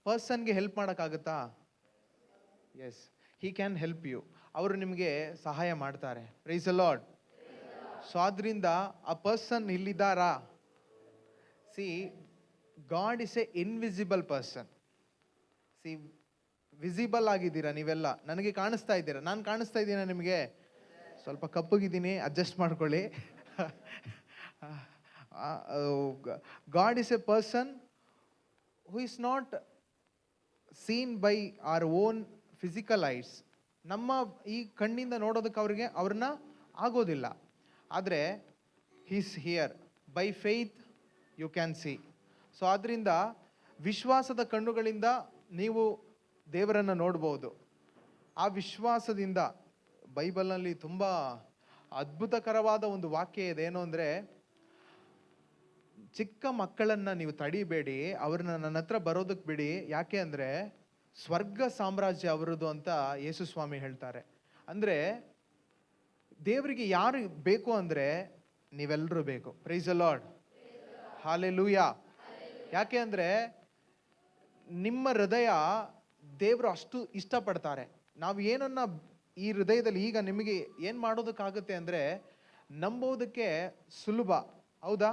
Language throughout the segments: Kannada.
ಪರ್ಸನ್ಗೆ ಹೆಲ್ಪ್ ಮಾಡೋಕ್ಕಾಗುತ್ತಾ? Yes, he can help you. ಅವರು ನಿಮಗೆ ಸಹಾಯ ಮಾಡ್ತಾರೆ. Price the lord. ಸೊ ಆದ್ರಿಂದ ಆ ಪರ್ಸನ್ ಇಲ್ಲಿದ್ದಾರಾ? See, god is a invisible person. See, visible ಆಗಿದ್ದೀರಾ ನೀವೆಲ್ಲ, ನನಗೆ ಕಾಣಿಸ್ತಾ ಇದ್ದೀರಾ. ನಾನು ಕಾಣಿಸ್ತಾ ಇದ್ದೀನ ನಿಮಗೆ? ಸ್ವಲ್ಪ ಕಪ್ಪಗಿದ್ದೀನಿ, ಅಡ್ಜಸ್ಟ್ ಮಾಡ್ಕೊಳ್ಳಿ. God is a person who is not seen by our own physical eyes. ನಮ್ಮ ಈ ಕಣ್ಣಿಂದ ನೋಡೋದಕ್ಕೆ ಅವ್ರನ್ನ ಆಗೋದಿಲ್ಲ. ಆದರೆ he's here by faith you can see. So ಆದ್ದರಿಂದ ವಿಶ್ವಾಸದ ಕಣ್ಣುಗಳಿಂದ ನೀವು ದೇವರನ್ನು ನೋಡ್ಬೋದು. ಆ ವಿಶ್ವಾಸದಿಂದ ಬೈಬಲ್ನಲ್ಲಿ ತುಂಬ ಅದ್ಭುತಕರವಾದ ಒಂದು ವಾಕ್ಯ ಇದೆ. ಏನು ಅಂದರೆ, ಚಿಕ್ಕ ಮಕ್ಕಳನ್ನು ನೀವು ತಡಿಬೇಡಿ, ಅವ್ರನ್ನ ನನ್ನ ಹತ್ರ ಬರೋದಕ್ಕೆ ಬಿಡಿ. ಯಾಕೆ ಅಂದರೆ ಸ್ವರ್ಗ ಸಾಮ್ರಾಜ್ಯ ಅವರದು ಅಂತ ಯೇಸು ಸ್ವಾಮಿ ಹೇಳ್ತಾರೆ. ಅಂದರೆ ದೇವರಿಗೆ ಯಾರು ಬೇಕು ಅಂದರೆ ನೀವೆಲ್ಲರೂ ಬೇಕು. Price the lord. ಹಾಲೆಲೂಯಾ. ಯಾಕೆ ಅಂದರೆ ನಿಮ್ಮ ಹೃದಯ ದೇವರು ಅಷ್ಟು ಇಷ್ಟಪಡ್ತಾರೆ. ನಾವು ಏನನ್ನ ಈ ಹೃದಯದಲ್ಲಿ ಈಗ ನಿಮಗೆ ಏನು ಮಾಡೋದಕ್ಕಾಗುತ್ತೆ ಅಂದರೆ ನಂಬೋದಕ್ಕೆ ಸುಲಭ. ಹೌದಾ?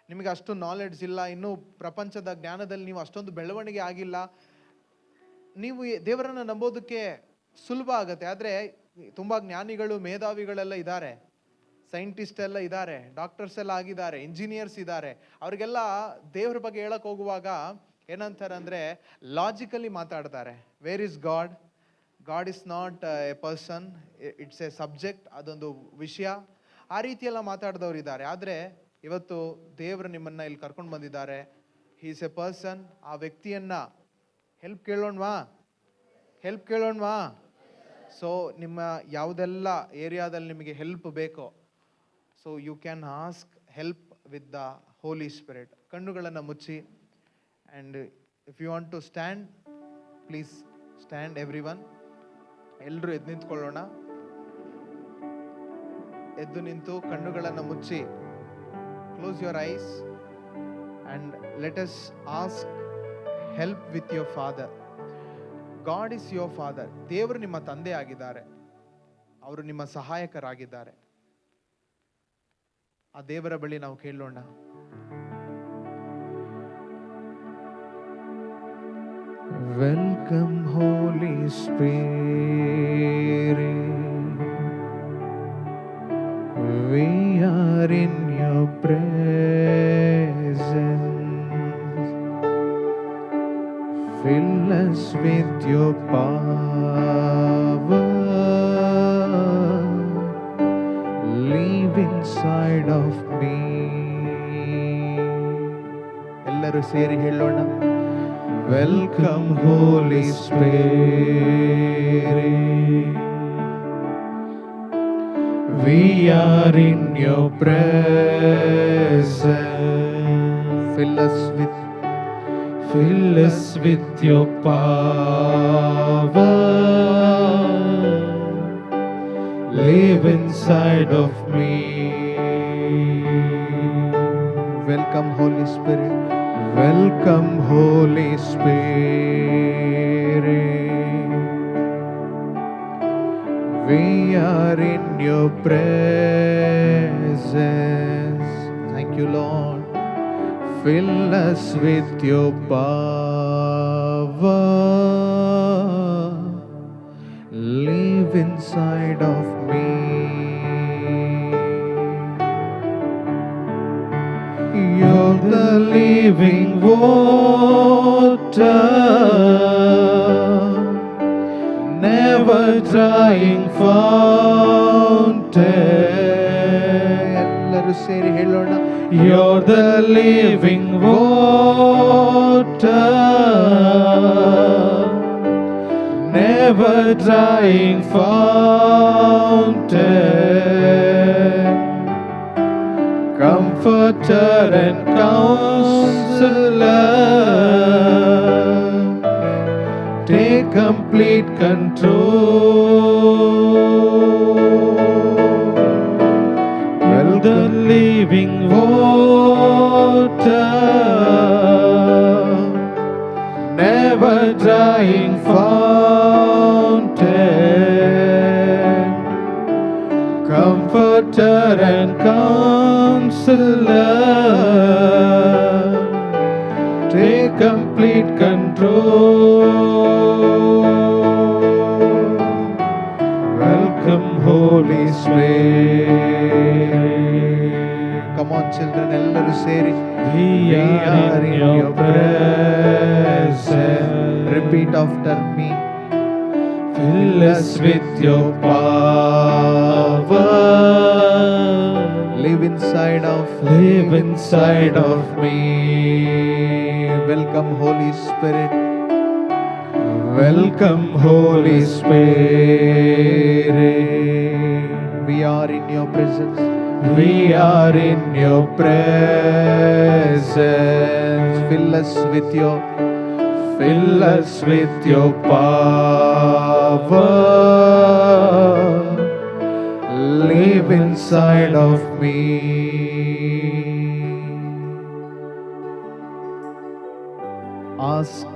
ನಿಮಗೆ ಅಷ್ಟು ನಾಲೆಡ್ಜ್ ಇಲ್ಲ, ಇನ್ನೂ ಪ್ರಪಂಚದ ಜ್ಞಾನದಲ್ಲಿ ನೀವು ಅಷ್ಟೊಂದು ಬೆಳವಣಿಗೆ ಆಗಿಲ್ಲ, ನೀವು ದೇವರನ್ನು ನಂಬೋದಕ್ಕೆ ಸುಲಭ ಆಗುತ್ತೆ. ಆದರೆ ತುಂಬ ಜ್ಞಾನಿಗಳು, ಮೇಧಾವಿಗಳೆಲ್ಲ ಇದ್ದಾರೆ, ಸೈಂಟಿಸ್ಟ್ ಎಲ್ಲ ಇದ್ದಾರೆ, ಡಾಕ್ಟರ್ಸ್ ಎಲ್ಲ ಆಗಿದ್ದಾರೆ, ಇಂಜಿನಿಯರ್ಸ್ ಇದ್ದಾರೆ. ಅವ್ರಿಗೆಲ್ಲ ದೇವ್ರ ಬಗ್ಗೆ ಹೇಳಕ್ಕೆ ಹೋಗುವಾಗ ಏನಂತಾರೆ ಅಂದರೆ ಲಾಜಿಕಲಿ ಮಾತಾಡ್ತಾರೆ. Where is god? God is not A person, it's A subject, ಅದೊಂದು ವಿಷಯ. ಆ ರೀತಿಯೆಲ್ಲ ಮಾತಾಡಿದವ್ರು ಇದ್ದಾರೆ. ಆದರೆ ಇವತ್ತು ದೇವರು ನಿಮ್ಮನ್ನು ಇಲ್ಲಿ ಕರ್ಕೊಂಡು ಬಂದಿದ್ದಾರೆ. He is a person. ಆ ವ್ಯಕ್ತಿಯನ್ನು ಹೆಲ್ಪ್ ಕೇಳೋಣವಾ? ಸೊ ನಿಮ್ಮ ಯಾವುದೆಲ್ಲ ಏರಿಯಾದಲ್ಲಿ ನಿಮಗೆ ಹೆಲ್ಪ್ ಬೇಕೋ, so you can ask help with the Holy Spirit. ಕಣ್ಣುಗಳನ್ನು ಮುಚ್ಚಿ, and if you want to stand, please stand everyone. ಎಲ್ಲರೂ ಎದ್ದು ನಿಂತ್ಕೊಳ್ಳೋಣ. ಎದ್ದು ನಿಂತು ಕಣ್ಣುಗಳನ್ನು ಮುಚ್ಚಿ, close your eyes and let us ask help with your father. God is your father. ದೇವರು ನಿಮ್ಮ ತಂದೆ ಆಗಿದ್ದಾರೆ, ಅವರು ನಿಮ್ಮ ಸಹಾಯಕರಾಗಿದ್ದಾರೆ. ಆ ದೇವರ ಬಳಿ ನಾವು ಕೇಳೋಣ. Welcome Holy Spirit, we are in your presence. Fill us with your power, live inside of me. ಎಲ್ಲರೂ ಸೇರಿ ಹೇಳೋಣ. Welcome Holy Spirit, we are in your presence. Fill us with your power, live inside of me. Welcome Holy Spirit, welcome Holy Spirit, we are in your presence. Thank you Lord. Fill us with your power, live inside of me. You're the living water, never drying fountain. ಎಲ್ಲರೂ ಸೇರಿ ಹೇಳೋಣ. You're the living water, never drying fountain, comforter and counselor, take complete control. Well, the living water, never drying fountain, comforter and counselor, take complete control. Welcome, Holy Spirit. Come on, children, ellaru seri. We are in your presence. Repeat after me. Fill us with your power. Live inside of me. Welcome, Holy Spirit. Welcome, Holy Spirit. We are in your presence. We are in your presence. Fill us with your power. Live inside of me. Ask,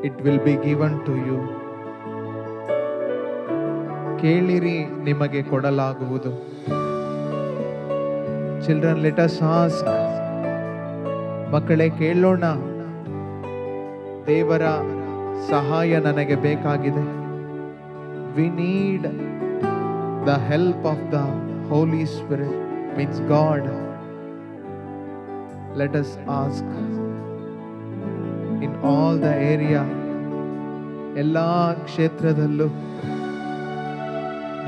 it will be given to you. ಕೇಳಿರಿ, ನಿಮಗೆ ಕೊಡಲಾಗುವುದು. Children, let us ask. ಮಕ್ಕಳೇ, ಕೇಳೋಣ. ದೇವರ ಸಹಾಯ ನನಗೆ ಬೇಕಾಗಿದೆ. We need the help of the Holy Spirit, means God. Let us ask. In all the area, ಎಲ್ಲ ಕ್ಷೇತ್ರದಲ್ಲೂ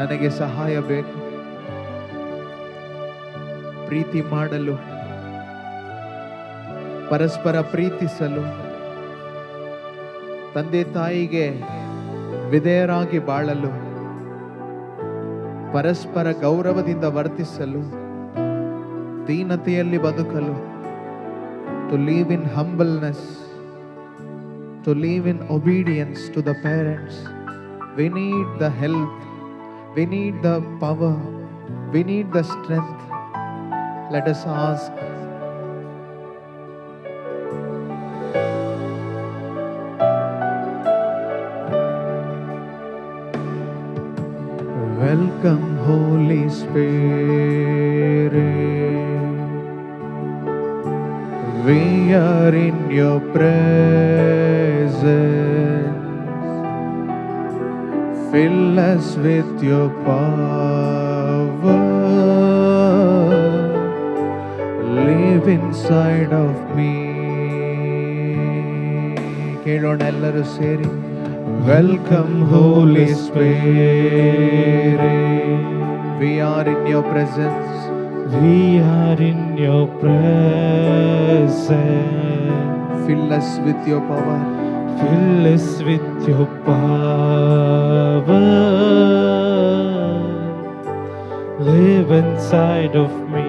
ನನಗೆ ಸಹಾಯ ಬೇಕು. ಪ್ರೀತಿ ಮಾಡಲು, ಪರಸ್ಪರ ಪ್ರೀತಿಸಲು, ತಂದೆ ತಾಯಿಗೆ ವಿಧೇಯರಾಗಿ ಬಾಳಲು, ಪರಸ್ಪರ ಗೌರವದಿಂದ ವರ್ತಿಸಲು, ದೀನತೆಯಲ್ಲಿ ಬದುಕಲು, to live in humbleness, to live in obedience to the parents. We need the help, we need the power, we need the strength. Let us ask. Welcome, Holy Spirit. We are in your presence. Fill us with your power. Live inside of me. ಕೇಳೋಣ ಎಲ್ಲರೂ ಸೇರಿ. Welcome, Holy Spirit. We are in your presence. We are in your presence. Fill us with your power. Fill us with your power. Live inside of me.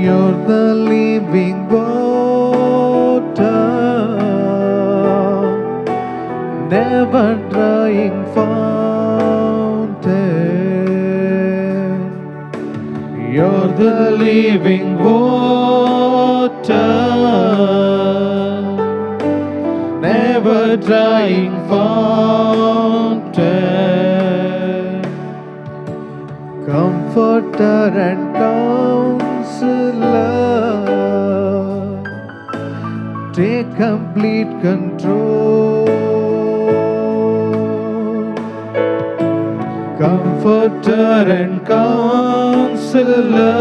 You're the living water, never drying fountain. You're the living water, never drying fountain. Comforter and counselor, take complete control. Comforter and counselor,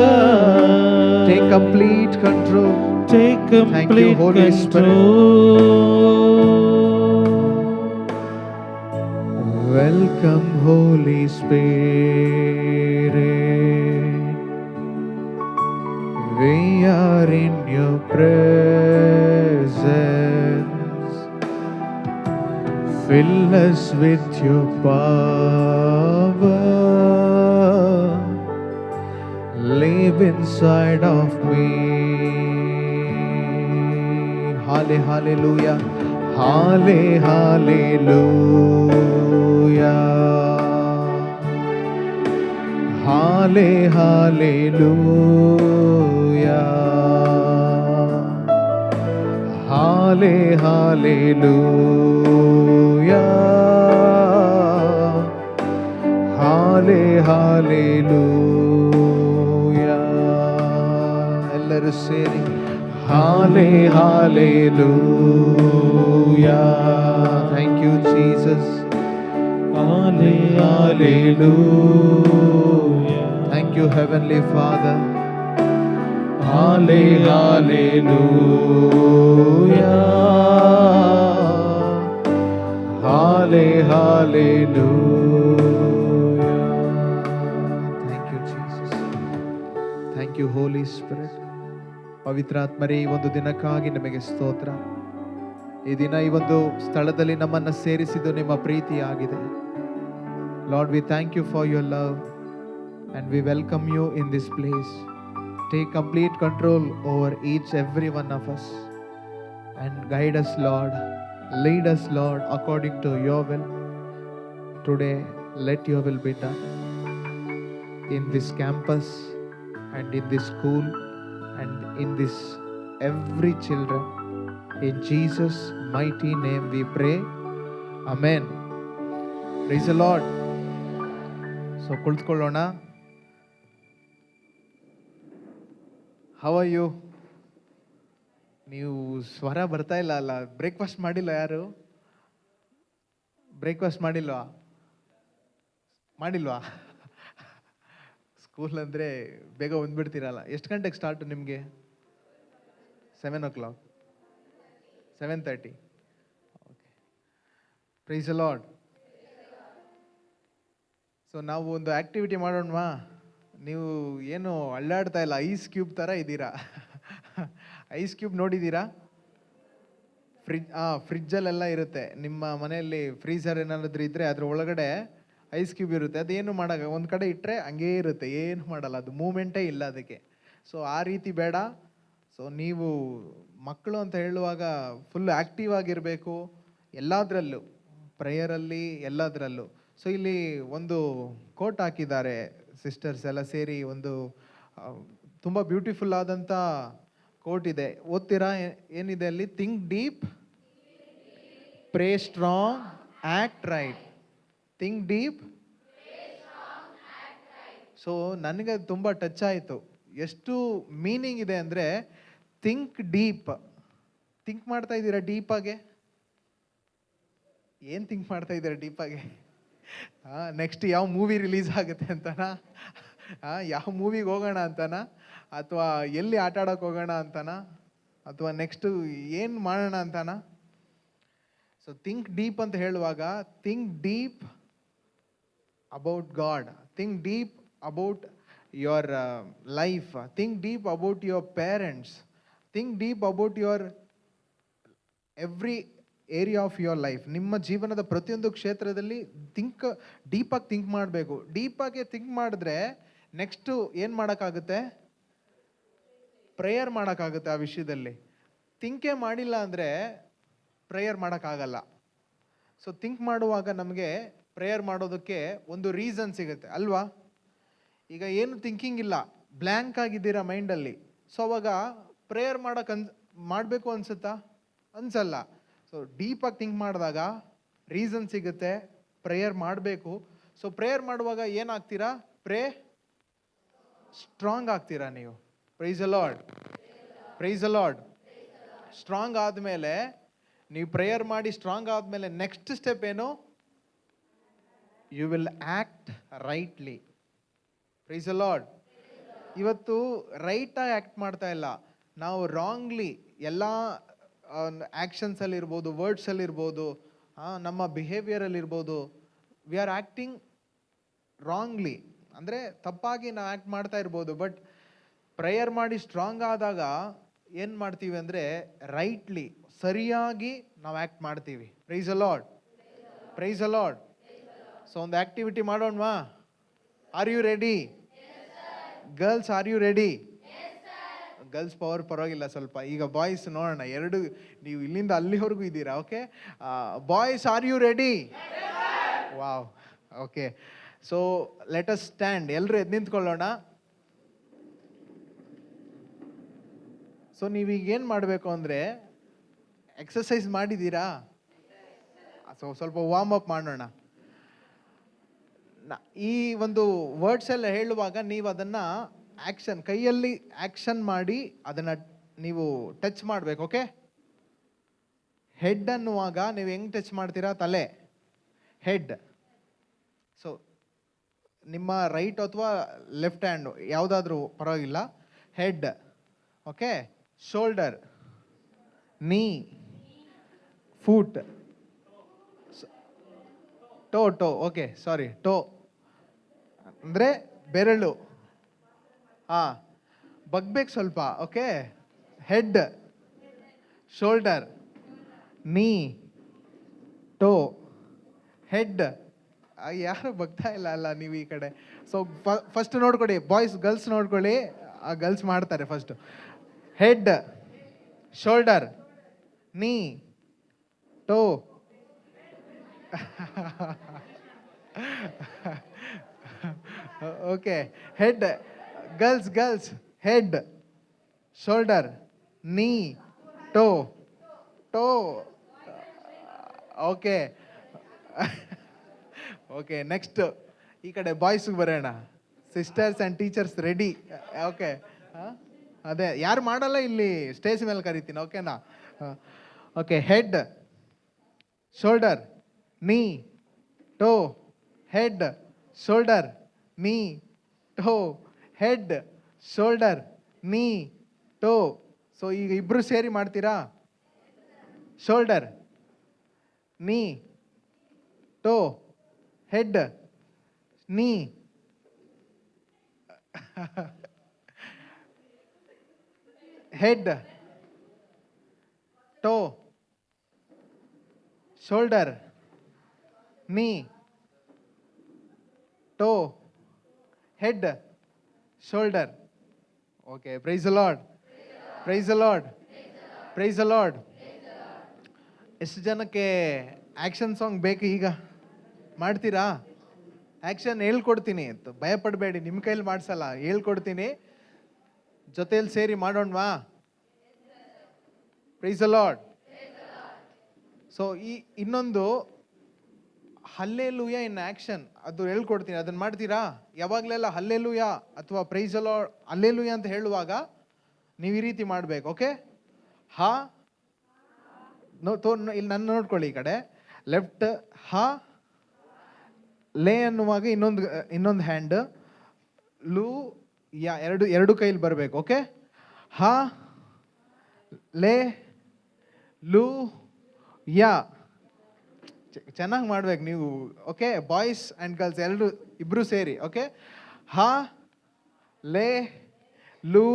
take complete control. take complete Thank you, Holy control. Welcome, Holy Spirit. We are in your presence. Fill us with your power. Live inside of me. Hallelujah. Hallelujah. Hallelujah. Hallelujah. ಎಲ್ಲರೂ ಸೇರಿ hallelujah. Thank you Jesus. Hallelujah. Thank you, Heavenly Father. Hallelujah. Hallelujah. Thank you, Jesus. Thank you, Holy Spirit. ಪವಿತ್ರಾತ್ಮರೇ, ಈ ಒಂದು ದಿನಕ್ಕಾಗಿ ನಿಮಗೆ ಸ್ತೋತ್ರ. ಈ ದಿನ ಈ ಒಂದು ಸ್ಥಳದಲ್ಲಿ ನಮ್ಮನ್ನು ಸೇರಿಸಿದ್ದು ನಿಮ್ಮ ಪ್ರೀತಿಯಾಗಿದೆ. Lord, we thank you for your love and we welcome you in this place. Take complete control over each every one of us and guide us, Lord. Lead us, Lord, according to your will. Today, let your will be done in this campus and in this school and in this every children. In Jesus' mighty name we pray. Amen. Praise the Lord. So, ಕುಳಿತುಕೊಳ್ಳೋಣ. How are you? ನೀವು ಸ್ವರ ಬರ್ತಾ ಇಲ್ಲ ಅಲ್ಲ. ಬ್ರೇಕ್ಫಾಸ್ಟ್ ಮಾಡಿಲ್ಲ ಯಾರು? ಬ್ರೇಕ್ಫಾಸ್ಟ್ ಮಾಡಿಲ್ವಾ? ಸ್ಕೂಲ್ ಅಂದರೆ ಬೇಗ ಬಂದ್ಬಿಡ್ತೀರಲ್ಲ. ಎಷ್ಟು ಗಂಟೆಗೆ ಸ್ಟಾರ್ಟು ನಿಮಗೆ? 7 o'clock, 7:30. Okay. Praise the lord. So ನಾವು ಒಂದು ಆ್ಯಕ್ಟಿವಿಟಿ ಮಾಡೋಣವಾ? ನೀವು ಏನು ಅಳ್ಳಾಡ್ತಾ ಇಲ್ಲ, ಐಸ್ ಕ್ಯೂಬ್ ಥರ ಇದ್ದೀರಾ. ಐಸ್ ಕ್ಯೂಬ್ ನೋಡಿದ್ದೀರಾ? ಫ್ರಿಜ್ಜಲ್ಲೆಲ್ಲ ಇರುತ್ತೆ. ನಿಮ್ಮ ಮನೆಯಲ್ಲಿ ಫ್ರೀಸರ್ ಏನಾದರೂ ಇದ್ದರೆ ಅದ್ರ ಒಳಗಡೆ ಐಸ್ ಕ್ಯೂಬ್ ಇರುತ್ತೆ. ಅದೇನು ಮಾಡೋಕೆ ಒಂದು ಕಡೆ ಇಟ್ಟರೆ ಹಂಗೇ ಇರುತ್ತೆ, ಏನು ಮಾಡಲ್ಲ, ಅದು ಮೂಮೆಂಟೇ ಇಲ್ಲ ಅದಕ್ಕೆ. ಸೊ ಆ ರೀತಿ ಬೇಡ. ಸೊ ನೀವು ಮಕ್ಕಳು ಅಂತ ಹೇಳುವಾಗ ಫುಲ್ ಆ್ಯಕ್ಟಿವ್ ಆಗಿರಬೇಕು ಎಲ್ಲದರಲ್ಲೂ, ಪ್ರೇಯರಲ್ಲಿ ಎಲ್ಲದರಲ್ಲೂ. ಸೊ ಇಲ್ಲಿ ಒಂದು ಕೋಟ್ ಹಾಕಿದ್ದಾರೆ ಸಿಸ್ಟರ್ಸ್ ಎಲ್ಲ ಸೇರಿ. ಒಂದು ತುಂಬ ಬ್ಯೂಟಿಫುಲ್ ಆದಂಥ ಕೋಟ್ ಇದೆ, ಓದ್ತೀರಾ? ಏನಿದೆ ಅಲ್ಲಿ? Think deep, pray strong, act right. Think deep. So ನನಗೆ ತುಂಬ ಟಚ್ ಆಯಿತು. ಎಷ್ಟು ಮೀನಿಂಗ್ ಇದೆ ಅಂದರೆ, ಥಿಂಕ್ ಡೀಪ್. ಥಿಂಕ್ ಮಾಡ್ತಾ ಇದ್ದೀರಾ ಡೀಪಾಗೆ? ಏನು ಥಿಂಕ್ ಮಾಡ್ತಾ ಇದ್ದೀರಾ ಡೀಪಾಗೆ? ನೆಕ್ಸ್ಟ್ ಯಾವ ಮೂವಿ ರಿಲೀಸ್ ಆಗುತ್ತೆ ಅಂತನಾ? ಯಾವ ಮೂವಿಗೆ ಹೋಗೋಣ ಅಂತನಾ? ಅಥವಾ ಎಲ್ಲಿ ಆಟ ಆಡೋಕೆ ಹೋಗೋಣ ಅಂತನಾ? ಅಥವಾ ನೆಕ್ಸ್ಟು ಏನು ಮಾಡೋಣ ಅಂತನಾ? ಸೊ ಥಿಂಕ್ ಡೀಪ್ ಅಂತ ಹೇಳುವಾಗ, think deep about god, think deep about your life, think deep about your parents, think deep about your every area of your life. ನಿಮ್ಮ ಜೀವನದ ಪ್ರತಿಯೊಂದು ಕ್ಷೇತ್ರದಲ್ಲಿ ಡೀಪಾಗಿ ಥಿಂಕ್ ಮಾಡಬೇಕು. ಡೀಪಾಗಿ ಥಿಂಕ್ ಮಾಡಿದ್ರೆ ನೆಕ್ಸ್ಟು ಏನು ಮಾಡೋಕ್ಕಾಗುತ್ತೆ? ಪ್ರೇಯರ್ ಮಾಡೋಕ್ಕಾಗುತ್ತೆ ಆ ವಿಷಯದಲ್ಲಿ. ಥಿಂಕೇ ಮಾಡಿಲ್ಲ ಅಂದರೆ ಪ್ರೇಯರ್ ಮಾಡೋಕ್ಕಾಗಲ್ಲ. ಸೊ ಥಿಂಕ್ ಮಾಡುವಾಗ ನಮಗೆ ಪ್ರೇಯರ್ ಮಾಡೋದಕ್ಕೆ ಒಂದು ರೀಸನ್ ಸಿಗುತ್ತೆ ಅಲ್ವಾ? ಈಗ ಏನು ಥಿಂಕಿಂಗ್ ಇಲ್ಲ, ಬ್ಲ್ಯಾಂಕ್ ಆಗಿದ್ದೀರಾ ಮೈಂಡಲ್ಲಿ. ಸೊ ಅವಾಗ ಪ್ರೇಯರ್ ಮಾಡಬೇಕು ಅನ್ಸುತ್ತಾ? ಅನ್ಸಲ್ಲ. ಸೊ ಡೀಪಾಗಿ ಥಿಂಕ್ ಮಾಡಿದಾಗ ರೀಸನ್ ಸಿಗುತ್ತೆ, ಪ್ರೇಯರ್ ಮಾಡಬೇಕು. ಸೊ ಪ್ರೇಯರ್ ಮಾಡುವಾಗ ಏನಾಗ್ತೀರಾ? ಸ್ಟ್ರಾಂಗ್ ಆಗ್ತೀರಾ ನೀವು. Praise the lord, praise the Lord. Strong ಆದಮೇಲೆ, ನೀವು ಪ್ರೇಯರ್ ಮಾಡಿ ಸ್ಟ್ರಾಂಗ್ ಆದಮೇಲೆ ನೆಕ್ಸ್ಟ್ ಸ್ಟೆಪ್ ಏನು? You will act rightly. Praise the Lord. ಇವತ್ತು ರೈಟಾಗಿ ಆ್ಯಕ್ಟ್ ಮಾಡ್ತಾ ಇಲ್ಲ, ನಾವು ರಾಂಗ್ಲಿ ಎಲ್ಲ ಆ್ಯಕ್ಷನ್ಸಲ್ಲಿರ್ಬೋದು, ವರ್ಡ್ಸಲ್ಲಿರ್ಬೋದು, ನಮ್ಮ ಬಿಹೇವಿಯರಲ್ಲಿರ್ಬೋದು, ವಿ ಆರ್ ಆ್ಯಕ್ಟಿಂಗ್ ರಾಂಗ್ಲಿ. ಅಂದರೆ ತಪ್ಪಾಗಿ ನಾವು ಆ್ಯಕ್ಟ್ ಮಾಡ್ತಾ ಇರ್ಬೋದು. ಬಟ್ ಪ್ರೇಯರ್ ಮಾಡಿ ಸ್ಟ್ರಾಂಗ್ ಆದಾಗ ಏನು ಮಾಡ್ತೀವಿ ಅಂದರೆ ರೈಟ್ಲಿ, ಸರಿಯಾಗಿ ನಾವು ಆ್ಯಕ್ಟ್ ಮಾಡ್ತೀವಿ. Praise the lord, praise the lord. So ಒಂದು ಆ್ಯಕ್ಟಿವಿಟಿ ಮಾಡೋಣವಾ? Are you ready? Girls, are you ready? Girls ಪರವಾಗಿಲ್ಲ ಸ್ವಲ್ಪ. ಈಗ ಬಾಯ್ಸ್ ನೋಡೋಣ. ಎರಡು, ನೀವು ಇಲ್ಲಿಂದ ಅಲ್ಲಿವರೆಗೂ ಇದ್ದೀರಾ. Okay boys, are you ready? Wow, okay. So let us stand. ಎಲ್ಲರೂ ಎದ್ದು ನಿಂತ್ಕೊಳ್ಳೋಣ. ಸೊ ನೀವೀಗ ಏನು ಮಾಡಬೇಕು ಅಂದರೆ, ಎಕ್ಸಸೈಸ್ ಮಾಡಿದ್ದೀರಾ? ಸ್ವಲ್ಪ ವಾರ್ಮ್ ಅಪ್ ಮಾಡೋಣ. ಈ ಒಂದು ವರ್ಡ್ಸ್ ಎಲ್ಲ ಹೇಳುವಾಗ ನೀವು ಅದನ್ನು ಆ್ಯಕ್ಷನ್, ಕೈಯಲ್ಲಿ ಆ್ಯಕ್ಷನ್ ಮಾಡಿ ಅದನ್ನು ನೀವು ಟಚ್ ಮಾಡಬೇಕು. ಓಕೆ, ಹೆಡ್ ಅನ್ನುವಾಗ ನೀವು ಹೆಂಗೆ ಟಚ್ ಮಾಡ್ತೀರಾ? ತಲೆ, ಹೆಡ್. ಸೊ ನಿಮ್ಮ ರೈಟ್ ಅಥವಾ ಲೆಫ್ಟ್ ಹ್ಯಾಂಡು ಯಾವುದಾದ್ರೂ ಪರವಾಗಿಲ್ಲ. Head, okay. ಶೋಲ್ಡರ್, ನೀ, ಫೂಟ್, ಟೋ, ಓಕೆ, ಸಾರಿ, ಟೋ ಅಂದರೆ ಬೆರಳು. ಹಾಂ, ಬಗ್ಬೇಕು ಸ್ವಲ್ಪ. Okay, head, shoulder, knee, toe, head. ಯಾರು ಬಗ್ತಾ ಇಲ್ಲ ಅಲ್ಲ ನೀವು ಈ ಕಡೆ. ಸೊ ಫಸ್ಟ್ ನೋಡ್ಕೊಳ್ಳಿ, ಬಾಯ್ಸ್ ಗರ್ಲ್ಸ್ ನೋಡ್ಕೊಳ್ಳಿ, ಆ ಗರ್ಲ್ಸ್ ಮಾಡ್ತಾರೆ first. Head, shoulder, knee, toe. Okay, head, girls, head, shoulder, knee, toe. Okay. Okay, next ಈ ಕಡೆ ಬಾಯ್ಸ್ಗೆ ಬರೋಣ. Sisters and teachers ready? Okay, ಅದೇ ಯಾರು ಮಾಡಲ್ಲ ಇಲ್ಲಿ ಸ್ಟೇಜ್ ಮೇಲೆ ಕರಿತೀನಿ. ಓಕೆನಾ? Okay, head, shoulder, knee, toe, head, shoulder, knee, toe, head, shoulder, knee, ಟೋ. ಸೊ ಈಗ ಇಬ್ಬರು ಸೇರಿ ಮಾಡ್ತೀರಾ? Shoulder, knee, toe, head, knee. Head, toe, shoulder, knee, toe, head, shoulder. Okay, praise the lord, praise the lord, praise the lord. ಎಷ್ಟು ಜನಕ್ಕೆ ಆ್ಯಕ್ಷನ್ ಸಾಂಗ್ ಬೇಕು? ಈಗ ಮಾಡ್ತೀರಾ? ಆ್ಯಕ್ಷನ್ ಹೇಳ್ಕೊಡ್ತೀನಿ, ಭಯಪಡಬೇಡಿ, ನಿಮ್ಮ ಕೈಲಿ ಮಾಡಿಸಲ್ಲ, ಹೇಳ್ಕೊಡ್ತೀನಿ. ಜೊತೆಯಲ್ಲಿ ಸೇರಿ ಮಾಡೋಣವಾ? Praise the lord. ಸೊ ಇನ್ನೊಂದು ಹಲ್ಲೆಲೂಯಾ ಇನ್ ಆ್ಯಕ್ಷನ್, ಅದು ಹೇಳ್ಕೊಡ್ತೀನಿ, ಅದನ್ನು ಮಾಡ್ತೀರಾ? ಯಾವಾಗಲೆಲ್ಲ ಹಲ್ಲೆಲೂಯಾ ಅಥವಾ ಪ್ರೈಸ್ ದ ಲಾರ್ಡ್, ಹಲ್ಲೆಲೂಯಾ ಅಂತ ಹೇಳುವಾಗ ನೀವು ಈ ರೀತಿ ಮಾಡಬೇಕು. ಓಕೆ, ಹಾ, ಇಲ್ಲಿ ನನ್ನ ನೋಡ್ಕೊಳ್ಳಿ, ಈ ಕಡೆ ಲೆಫ್ಟ್, ಹಾ, ಲೇ ಅನ್ನುವಾಗ ಇನ್ನೊಂದು ಹ್ಯಾಂಡ್, ಲೂ, ಯಾ, ಎರಡು ಕೈಲಿ ಬರಬೇಕು. ಓಕೆ, ಹಾ, ಲೇ, ಲೂ, ಯಾ. ಚೆನ್ನಾಗಿ ಮಾಡ್ಬೇಕು ನೀವು. ಓಕೆ, ಬಾಯ್ಸ್ ಆ್ಯಂಡ್ ಗರ್ಲ್ಸ್ ಇಬ್ಬರು ಸೇರಿ. ಓಕೆ, ಹಾ, ಲೇ, ಲೂ,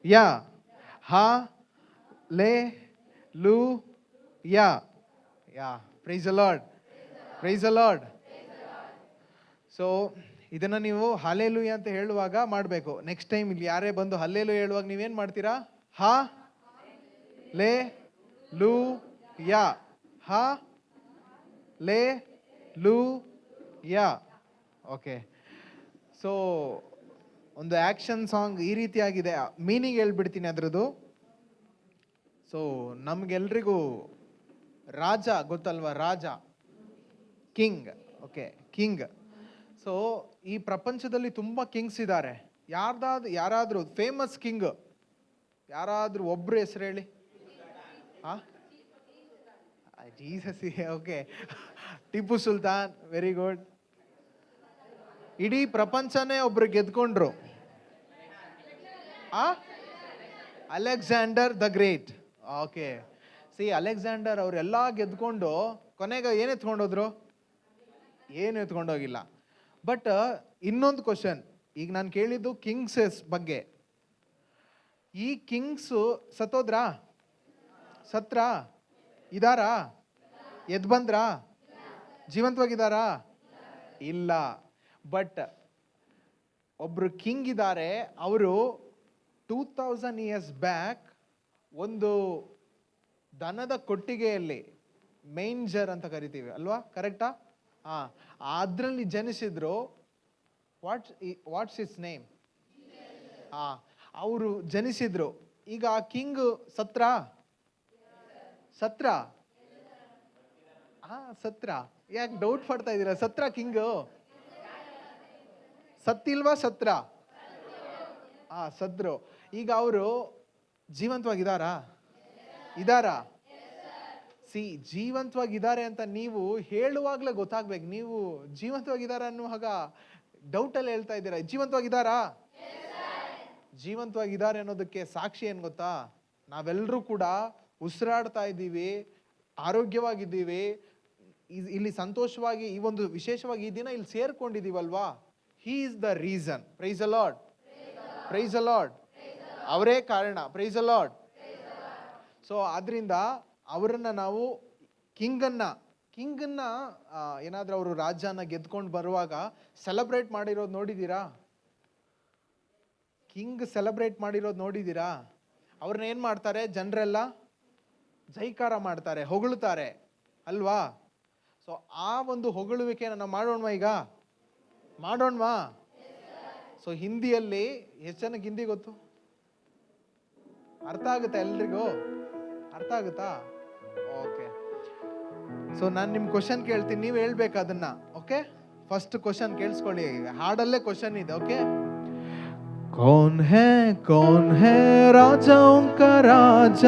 ಯಾ. Hallelujah. Praise the lord, praise the lord. So ಇದನ್ನು ನೀವು ಹಲ್ಲೆಲೂಯಾ ಅಂತ ಹೇಳುವಾಗ ಮಾಡಬೇಕು. ನೆಕ್ಸ್ಟ್ ಟೈಮ್ ಇಲ್ಲಿ ಯಾರೇ ಬಂದು ಹಲ್ಲೆಲೂಯಾ ಹೇಳುವಾಗ ನೀವೇನು ಮಾಡ್ತೀರಾ? ಹಾ, ಲೇ, ಲೂ, ಯಾ. ಹಾ, ಲೇ, ಲೂ, ಯಾ. ಓಕೆ, ಸೊ ಒಂದು ಆ್ಯಕ್ಷನ್ ಸಾಂಗ್ ಈ ರೀತಿಯಾಗಿದೆ. ಮೀನಿಂಗ್ ಹೇಳ್ಬಿಡ್ತೀನಿ ಅದರದ್ದು. ಸೊ ನಮಗೆಲ್ರಿಗೂ ರಾಜ ಗೊತ್ತಲ್ವಾ? ರಾಜ, ಕಿಂಗ್. Okay, king. ಸೊ ಈ ಪ್ರಪಂಚದಲ್ಲಿ ತುಂಬ ಕಿಂಗ್ಸ್ ಇದ್ದಾರೆ. ಯಾರಾದರೂ ಫೇಮಸ್ ಕಿಂಗ್ ಯಾರಾದರೂ ಒಬ್ಬರು ಹೆಸರು ಹೇಳಿ. ಹಾಂ, Jesus. Okay, Tipu Sultan, very good. ಇಡೀ ಪ್ರಪಂಚನೇ ಒಬ್ರು ಗೆದ್ಕೊಂಡ್ರು. Alexander the Great. Okay, Alexander ಅವರೆಲ್ಲ ಗೆದ್ಕೊಂಡು ಕೊನೆಗೆ ಏನು ಎತ್ಕೊಂಡೋದ್ರು? ಏನು ಎತ್ಕೊಂಡೋಗಿಲ್ಲ. ಬಟ್ ಇನ್ನೊಂದು ಕ್ವಶನ್, ಈಗ ನಾನು ಕೇಳಿದ್ದು ಕಿಂಗ್ಸಸ್ ಬಗ್ಗೆ. ಈ ಕಿಂಗ್ಸು ಸತ್ತೋದ್ರಾ? ಸತ್ರಾ? ಇದಾರಾ? ಎದ್ದು ಬಂದ್ರಾ? ಜೀವಂತವಾಗಿದ್ದಾರಾ? ಇಲ್ಲ. ಬಟ್ ಒಬ್ರು ಕಿಂಗ್ ಇದ್ದಾರೆ. ಅವರು 2000 years ಬ್ಯಾಕ್ ಒಂದು ದನದ ಕೊಟ್ಟಿಗೆಯಲ್ಲಿ, ಮೇಂಜರ್ ಅಂತ ಕರಿತೀವಿ ಅಲ್ವಾ, ಕರೆಕ್ಟಾ? ಹಾಂ, ಅದರಲ್ಲಿ ಜನಿಸಿದ್ರು. What's is name? ಹಾಂ, ಅವರು ಜನಿಸಿದ್ರು. ಈಗ ಆ ಕಿಂಗ್ ಸತ್ರಾ? ಸತ್ರ ಸತ್ರ. ಯಾಕೆ ಡೌಟ್ ಪಡ್ತಾ ಇದ್ದೀರಾ? ಸತ್ರ ಕಿಂಗು ಸತ್ತಿಲ್ವಾ? ಸತ್ರ ಸದ್ರು. ಈಗ ಅವರು ಜೀವಂತವಾಗಿದ್ದಾರಾ? ಇದಾರಾ? ಜೀವಂತವಾಗಿದ್ದಾರೆ ಅಂತ ನೀವು ಹೇಳುವಾಗ್ಲೇ ಗೊತ್ತಾಗ್ಬೇಕು. ನೀವು ಜೀವಂತವಾಗಿದ್ದಾರ ಅನ್ನುವಾಗ ಡೌಟಲ್ಲಿ ಹೇಳ್ತಾ ಇದ್ದೀರಾ. ಜೀವಂತವಾಗಿದ್ದಾರಾ? ಜೀವಂತವಾಗಿದ್ದಾರೆ ಅನ್ನೋದಕ್ಕೆ ಸಾಕ್ಷಿ ಏನ್ ಗೊತ್ತಾ? ನಾವೆಲ್ಲರೂ ಕೂಡ ಉಸಿರಾಡ್ತಾ ಇದ್ದೀವಿ, ಆರೋಗ್ಯವಾಗಿದ್ದೀವಿ, ಇಲ್ಲಿ ಸಂತೋಷವಾಗಿ ಈ ಒಂದು ವಿಶೇಷವಾಗಿ ಈ ದಿನ ಇಲ್ಲಿ ಸೇರ್ಕೊಂಡಿದ್ದೀವಲ್ವಾ? He is the reason. Praise the lord, praise the lord. ಅವರೇ ಕಾರಣ. Price the lord. ಸೊ ಆದ್ರಿಂದ ಅವರನ್ನ ನಾವು ಕಿಂಗನ್ನ ಏನಾದ್ರೂ ಅವರು ರಾಜ್ಯನ ಗೆದ್ಕೊಂಡು ಬರುವಾಗ ಸೆಲೆಬ್ರೇಟ್ ಮಾಡಿರೋದು ನೋಡಿದ್ದೀರಾ? ಕಿಂಗ್ ಸೆಲೆಬ್ರೇಟ್ ಮಾಡಿರೋದು ನೋಡಿದ್ದೀರಾ? ಅವ್ರನ್ನ ಏನ್ ಮಾಡ್ತಾರೆ? ಜನರೆಲ್ಲ ಜೈಕಾರ ಮಾಡ್ತಾರೆ, ಹೊಗಳುತ್ತಾರೆ ಅಲ್ವಾ? ಸೊ ಆ ಒಂದು ಹೊಗಳುವಿಕೆನ ನಾವು ಮಾಡೋಣವಾ? ಈಗ ಮಾಡೋಣವಾ? ಸೊ ಹಿಂದಿಯಲ್ಲಿ ಎಷ್ಟು ಜನಕ್ಕೆ ಹಿಂದಿ ಗೊತ್ತು? ಅರ್ಥ ಆಗುತ್ತಾ? ಎಲ್ರಿಗೂ ಅರ್ಥ ಆಗುತ್ತಾ? ಓಕೆ. ಸೊ ನಾನು ನಿಮ್ ಕ್ವಶನ್ ಕೇಳ್ತೀನಿ, ನೀವು ಹೇಳ್ಬೇಕು ಅದನ್ನ. ಓಕೆ, ಫಸ್ಟ್ ಕ್ವಶನ್ ಕೇಳಿಸ್ಕೊಳ್ಳಿ. ಹಾಡಲ್ಲೇ ಕ್ವಶನ್ ಇದೆ. ಓಕೆ. ಕೌನ್ ಹೇ ರಾಜಾओं का ರಾಜ?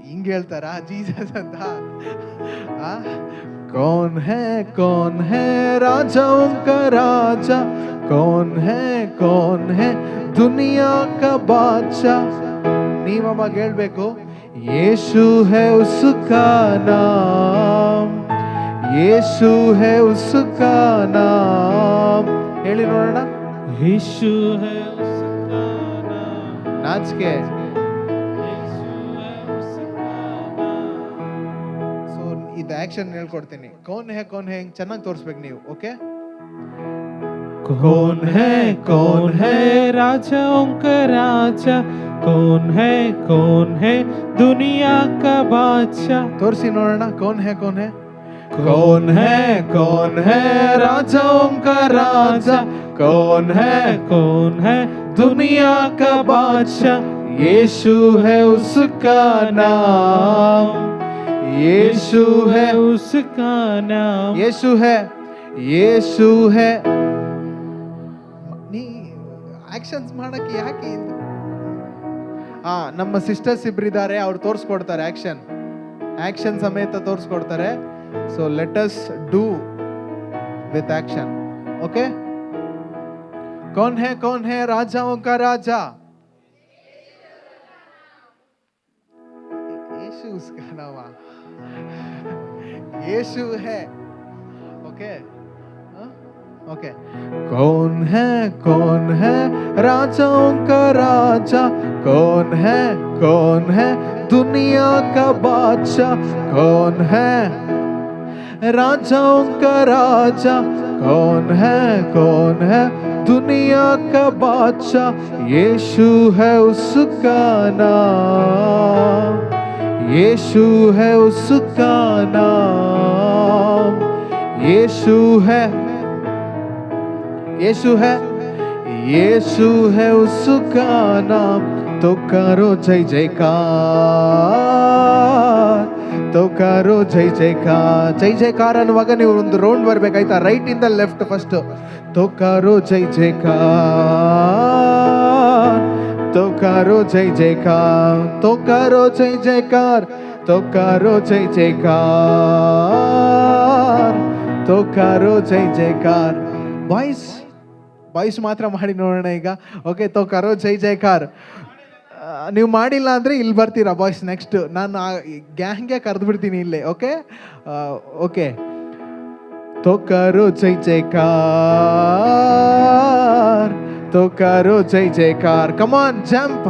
ಹಿಂಗ್ ಹೇಳ್ತಾರಾ ಜೀಸಸ್ ಅಂತ? कौन है राजाओं का राजा? कौन है दुनिया का बादशाह? ನೀವವಾಗ ಹೇಳ್ಬೇಕು, ಯೇಸು है उसका नाम, ಯೇಸು है उसका नाम. ಹೇಳಿ ನೋಡೋಣ. यीशु है उसका नाम, ನಾಚ್ के. यीशु है उसका नाम. ಸೊ ಇದು ಆಕ್ಷನ್ ಹೇಳ್ಕೊಡ್ತೀನಿ. ಕೌನ್ ಹೇ ಚೆನ್ನಾಗಿ ತೋರಿಸ್ಬೇಕು ನೀವು. ಓಕೆ. कौन है राजाओं का राजा? कौन है दुनिया का बादशाह? ತೋರಿಸಿ ನೋಡೋಣ. कौन है कौन है राजाओं का राजा? कौन है दुनिया का बादशाह? यीशु है उसका नाम, यीशु है उसका नाम. ಯೇಸು है. ನೀ ಆಕ್ಷನ್ಸ್ ಮಾಡಕ್ಕೆ ಯಾಕೆ ಇದು? ನಮ್ಮ ಸಿಸ್ಟರ್ಸ್ ಇಬ್ಬರಿದ್ದಾರೆ, ಅವ್ರು ತೋರಿಸ್ಕೊಡ್ತಾರೆ ಆಕ್ಷನ್ ಸಮೇತ ತೋರಿಸ್ಕೊಡ್ತಾರೆ. So let us do with action. Okay. कौन है राजाओं का राजा? यीशु उसका नाम. यीशु है. ओके. ओके. कौन है राजाओं का राजा? कौन है दुनिया का बादशाह? कौन है राजाओं का राजा? कौन है दुनिया का बादशाह? यीशु है उसका नाम, यीशु है उसका नाम. यीशु है उसका नाम. तो करो जय जयकार, तो करो जय जयकार. जय जयकार ಅನ್ನುವಾಗ ನೀವು ಒಂದು ರೌಂಡ್ ಬರಬೇಕಾಯ್ತಾ? ರೈಟ್ ಇಂದ ಲೆಫ್ಟ್ ಫಸ್ಟ್. तो करो जय जयकार, तो करो जय जयकार, तो करो जय जयकार, तो करो जय जयकार, तो करो जय जयकार. ಬಾಯ್ಸ್ ಮಾತ್ರ ಮಾಡಿ ನೋಡೋಣ ಈಗ. ಓಕೆ. ತೋ ಕರೋ ಜೈ ಜೈಕಾರ. ನೀವು ಮಾಡಿಲ್ಲ ಅಂದರೆ ಇಲ್ಲಿ ಬರ್ತೀರಾ ಬಾಯ್ಸ್. ನೆಕ್ಸ್ಟ್ ನಾನು ಗ್ಯಾಂಗ್ಗೆ ಕರೆದು ಬಿಡ್ತೀನಿ ಇಲ್ಲೇ. ಓಕೆ. ಓಕೆ. ತೋ ಕರೋ ಜೈ ಜೈಕಾರ, ತೋ ಕರೋ ಜೈ ಜೈಕಾರ. ಕಮಾನ್ ಜಂಪ್.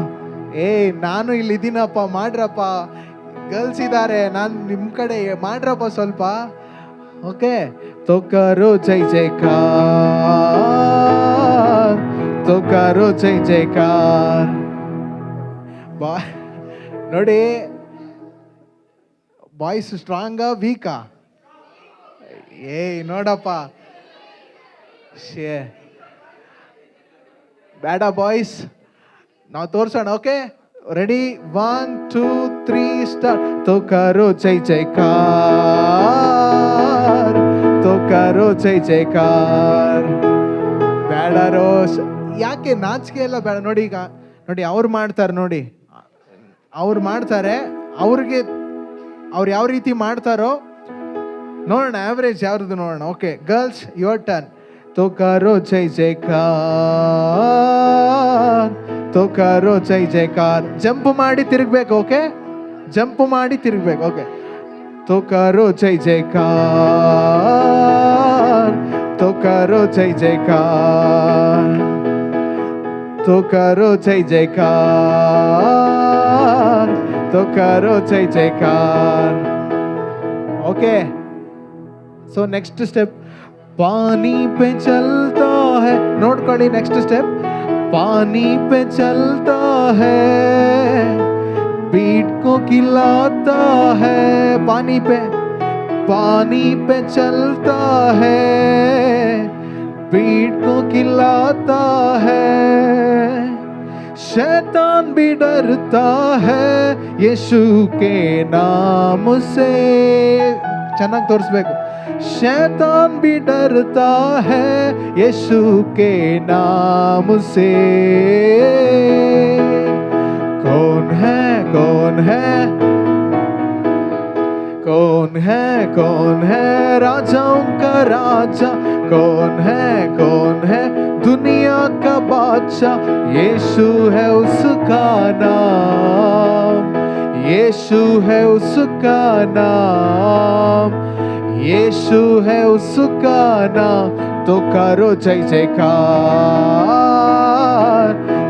ನಾನು ಇಲ್ಲಿದ್ದೀನಪ್ಪ, ಮಾಡ್ರಪ್ಪ. ಗರ್ಲ್ಸ್ ಇದ್ದಾರೆ, ನಾನು ನಿಮ್ಮ ಕಡೆ, ಮಾಡ್ರಪ್ಪ ಸ್ವಲ್ಪ. ಓಕೆ. तो करो जय जयकार, तो करो जय जयकार. ನೋಡಿ, ಬಾಯ್ಸ್ ಸ್ಟ್ರಾಂಗಾ ವೀಕಾ? ನೋಡಪ್ಪ, ಬೇಡ ಬಾಯ್ಸ್, ನಾವು ತೋರ್ಸೋಣ. ಓಕೆ. Ready 1 2 3 start. तो करो जय जयकार, तो करो जय जयकार. ಬೇಡ ರೋಷ್, ಯಾಕೆ ನಾಚಿಕೆ ಎಲ್ಲ ಬೇಡ. ನೋಡಿ ಈಗ ನೋಡಿ ಅವ್ರು ಮಾಡ್ತಾರೆ, ನೋಡಿ ಅವ್ರು ಮಾಡ್ತಾರೆ, ಅವ್ರಿಗೆ ಅವ್ರು ಯಾವ ರೀತಿ ಮಾಡ್ತಾರೋ ನೋಡೋಣ, ಆವ್ರೇಜ್ ಯಾವ್ದು ನೋಡೋಣ. Okay girls your turn. तो करो जय जयकार, तो करो जय जयकार. ಜಂಪ್ ಮಾಡಿ ತಿರುಗಬೇಕು. ಓಕೆ ಜಂಪ್ ಮಾಡಿ ತಿರುಗಬೇಕು. ಓಕೆ तो करो जय जयकार, तो करो जय जयकार, तो करो जय जयकार, तो करो जय जयकार. Okay so next step. पानी पे चलता है, नोट करी नेक्स्ट स्टेप. पानी पे चलता है, बीट को खिलाता है. पानी पे चलता है, बीट को खिलाता है. शैतान भी डरता है यीशु के नाम से. ಚೆನ್ನಾಗಿ ತೋರಿಸ್ಬೇಕು. शैतान भी डरता है यीशु के नाम से. कौन है कौन है कौन है कौन है राजाओं का राजा. कौन है दुनिया का बादशाह. यीशु है उसका नाम, यीशु है उसका नाम, यीशु है उसका नाम. तो करो जय जयकार,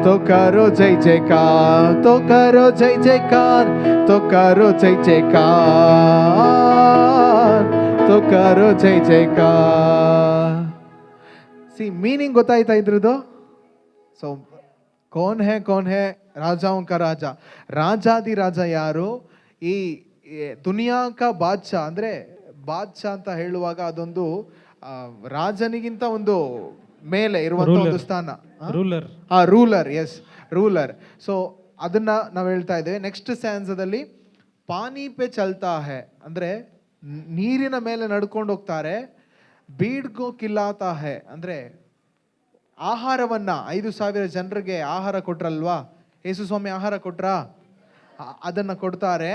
तो करो जय जयकार, तो करो जय जयकार, तो करो जय जयकार, तो करो जय जयकार. सी मीनिंग ಗೊತ್ತಾಯ್ತಾ ಇದ್ರದ್ದು? ಸೊ कौन है राजाओं का राजा. ರಾಜಾದಿ ರಾಜ ಯಾರು? ಈ ದುನಿಯಾ ಕಾ ಬಾದ್ಶಾ. ಅಂದ್ರೆ ಬಾದ್ಶಾ ಅಂತ ಹೇಳುವಾಗ ಅದೊಂದು ರಾಜನಿಗಿಂತ ಒಂದು ಮೇಲೆ ಇರುವಂತ ಒಂದು ಸ್ಥಾನ. ರೂಲರ್. S ruler. ಸೊ ಅದನ್ನ ನಾವು ಹೇಳ್ತಾ ಇದ್ದೇವೆ. ನೆಕ್ಸ್ಟ್ ಸ್ಟ್ಯಾನ್ಸದಲ್ಲಿ ಪಾನಿ ಪೆ ಚಲ್ತಾ ಹೈ ಅಂದ್ರೆ ನೀರಿನ ಮೇಲೆ ನಡ್ಕೊಂಡು ಹೋಗ್ತಾರೆ. ಬೀಡ್ಗೋ ಕಿಲ್ಲಾತಾ ಹೈ ಅಂದ್ರೆ ಆಹಾರವನ್ನ 5,000 ಜನರಿಗೆ ಆಹಾರ ಕೊಟ್ರಲ್ವಾ, ಯೇಸು ಸ್ವಾಮಿ ಆಹಾರ ಕೊಟ್ರಾ, ಅದನ್ನ ಕೊಡ್ತಾರೆ.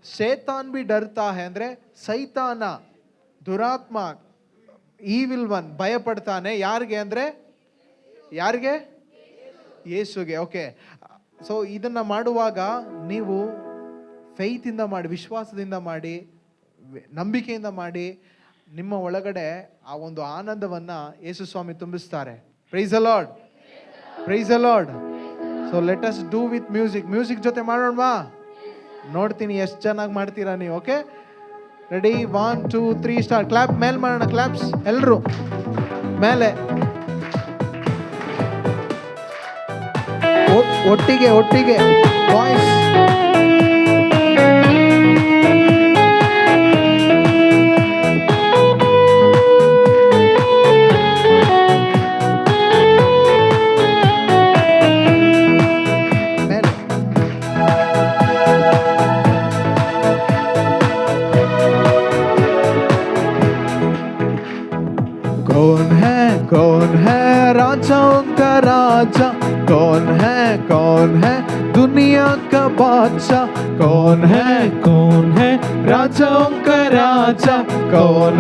ಶೇತಾನ್ ಬಿ ಡರ್ತಾ ಹೈ ಅಂದ್ರೆ ಸೈತಾನ, ದುರಾತ್ಮ, ಈವಿಲ್ ಒನ್ ಭಯ ಪಡ್ತಾನೆ. ಯಾರಿಗೆ ಅಂದ್ರೆ ಯಾರಿಗೆ? ಯೇಸುಗೆ. ಓಕೆ ಸೊ ಇದನ್ನ ಮಾಡುವಾಗ ನೀವು ಫೈತ್ ಇಂದ ಮಾಡಿ, ವಿಶ್ವಾಸದಿಂದ ಮಾಡಿ, ನಂಬಿಕೆಯಿಂದ ಮಾಡಿ, ನಿಮ್ಮ ಒಳಗಡೆ ಆ ಒಂದು ಆನಂದವನ್ನ ಯೇಸು ಸ್ವಾಮಿ ತುಂಬಿಸ್ತಾರೆ. Praise the lord, praise the lord. So let us do with music. Music ಜೊತೆ ಮಾಡೋಣವಾ? ನೋಡ್ತೀನಿ ಎಷ್ಟು ಚೆನ್ನಾಗಿ ಮಾಡ್ತೀರಾ ನೀವು. Okay ready 1 2 3 start. ಕ್ಲಾಪ್ ಮೇಲೆ ಮಾಡೋಣ. ಕ್ಲಾಪ್ಸ್ ಎಲ್ಲರೂ ಮೇಲೆ ಒಟ್ಟಿಗೆ ಒಟ್ಟಿಗೆ ವಾಯ್ಸ್. कौन है राजाओं का राजा. कौन है दुनिया का बादशाह. कौन है राजाओं का राजा. कौन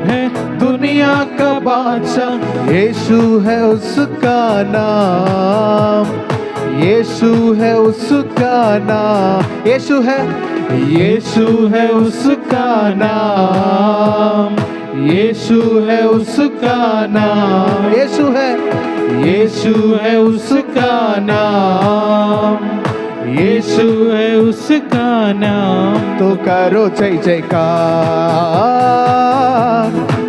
है दुनिया का बादशाह. यीशु है उसका नाम, यीशु है उसका नाम. यीशु है उसका नाम, यीशु है उसका नाम. यीशु है उसका नाम, यीशु है उसका नाम. तो करो जय जयकार,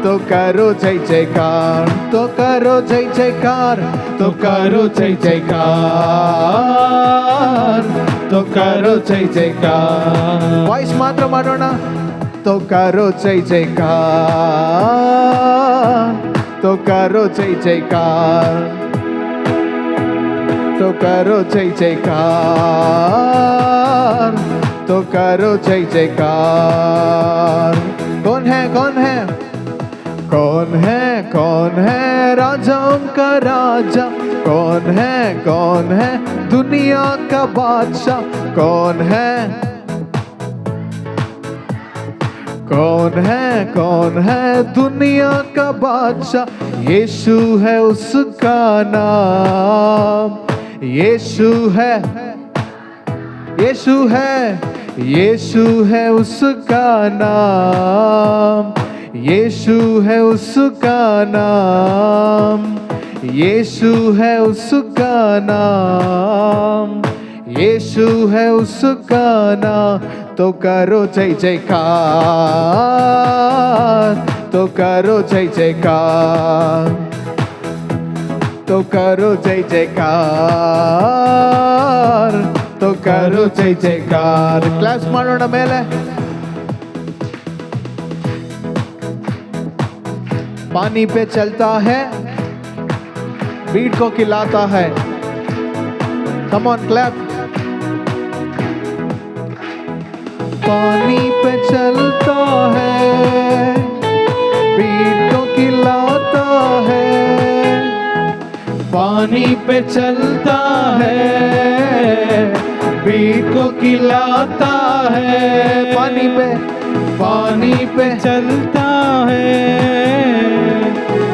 तो करो जय जयकार, तो करो जय जयकार, तो करो जय जयकार, तो करो जय जयकार. वॉइस मात्र ಮಾಡೋಣ. तो करो जय जयकार, तो करो जय जयकार, तो तो करो जय जयकार, तो करो जय जयकार। कौन है कौन है कौन है कौन है राजाओं का राजा, कौन है दुनिया का बादशाह, कौन है दुनिया का बादशाह। यीशु है उसका नाम, यीशु है उसका नाम, यीशु है उसका नाम, यीशु है उसका नाम, यीशु है उसका नाम। तो करो जय जयकार, तो करो जय जयकार, तो करो जय जयकार, तो करो जय जयकार। क्लास ಮಾಡೋಣ ಮೇಲೆ। पानी पे चलता है, बीट को खिलाता है। Come on clap. पानी पे चलता है, बीट को खिलाता है, पानी पे चलता है, बीट को खिलाता है। पानी पे चलता है,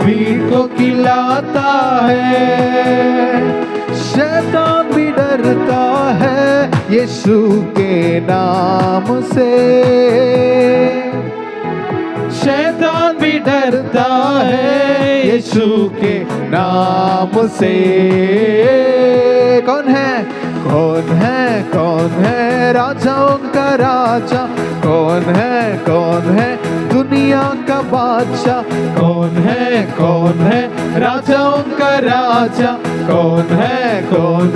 बीट को खिलाता है। शैतान भी डरता है यीशु के नाम से, शैतान भी डरता है यीशु के नाम से। कौन है राजाओं का राजा, कौन है दुनिया का बादशाह, कौन है राजाओं का राजा, कौन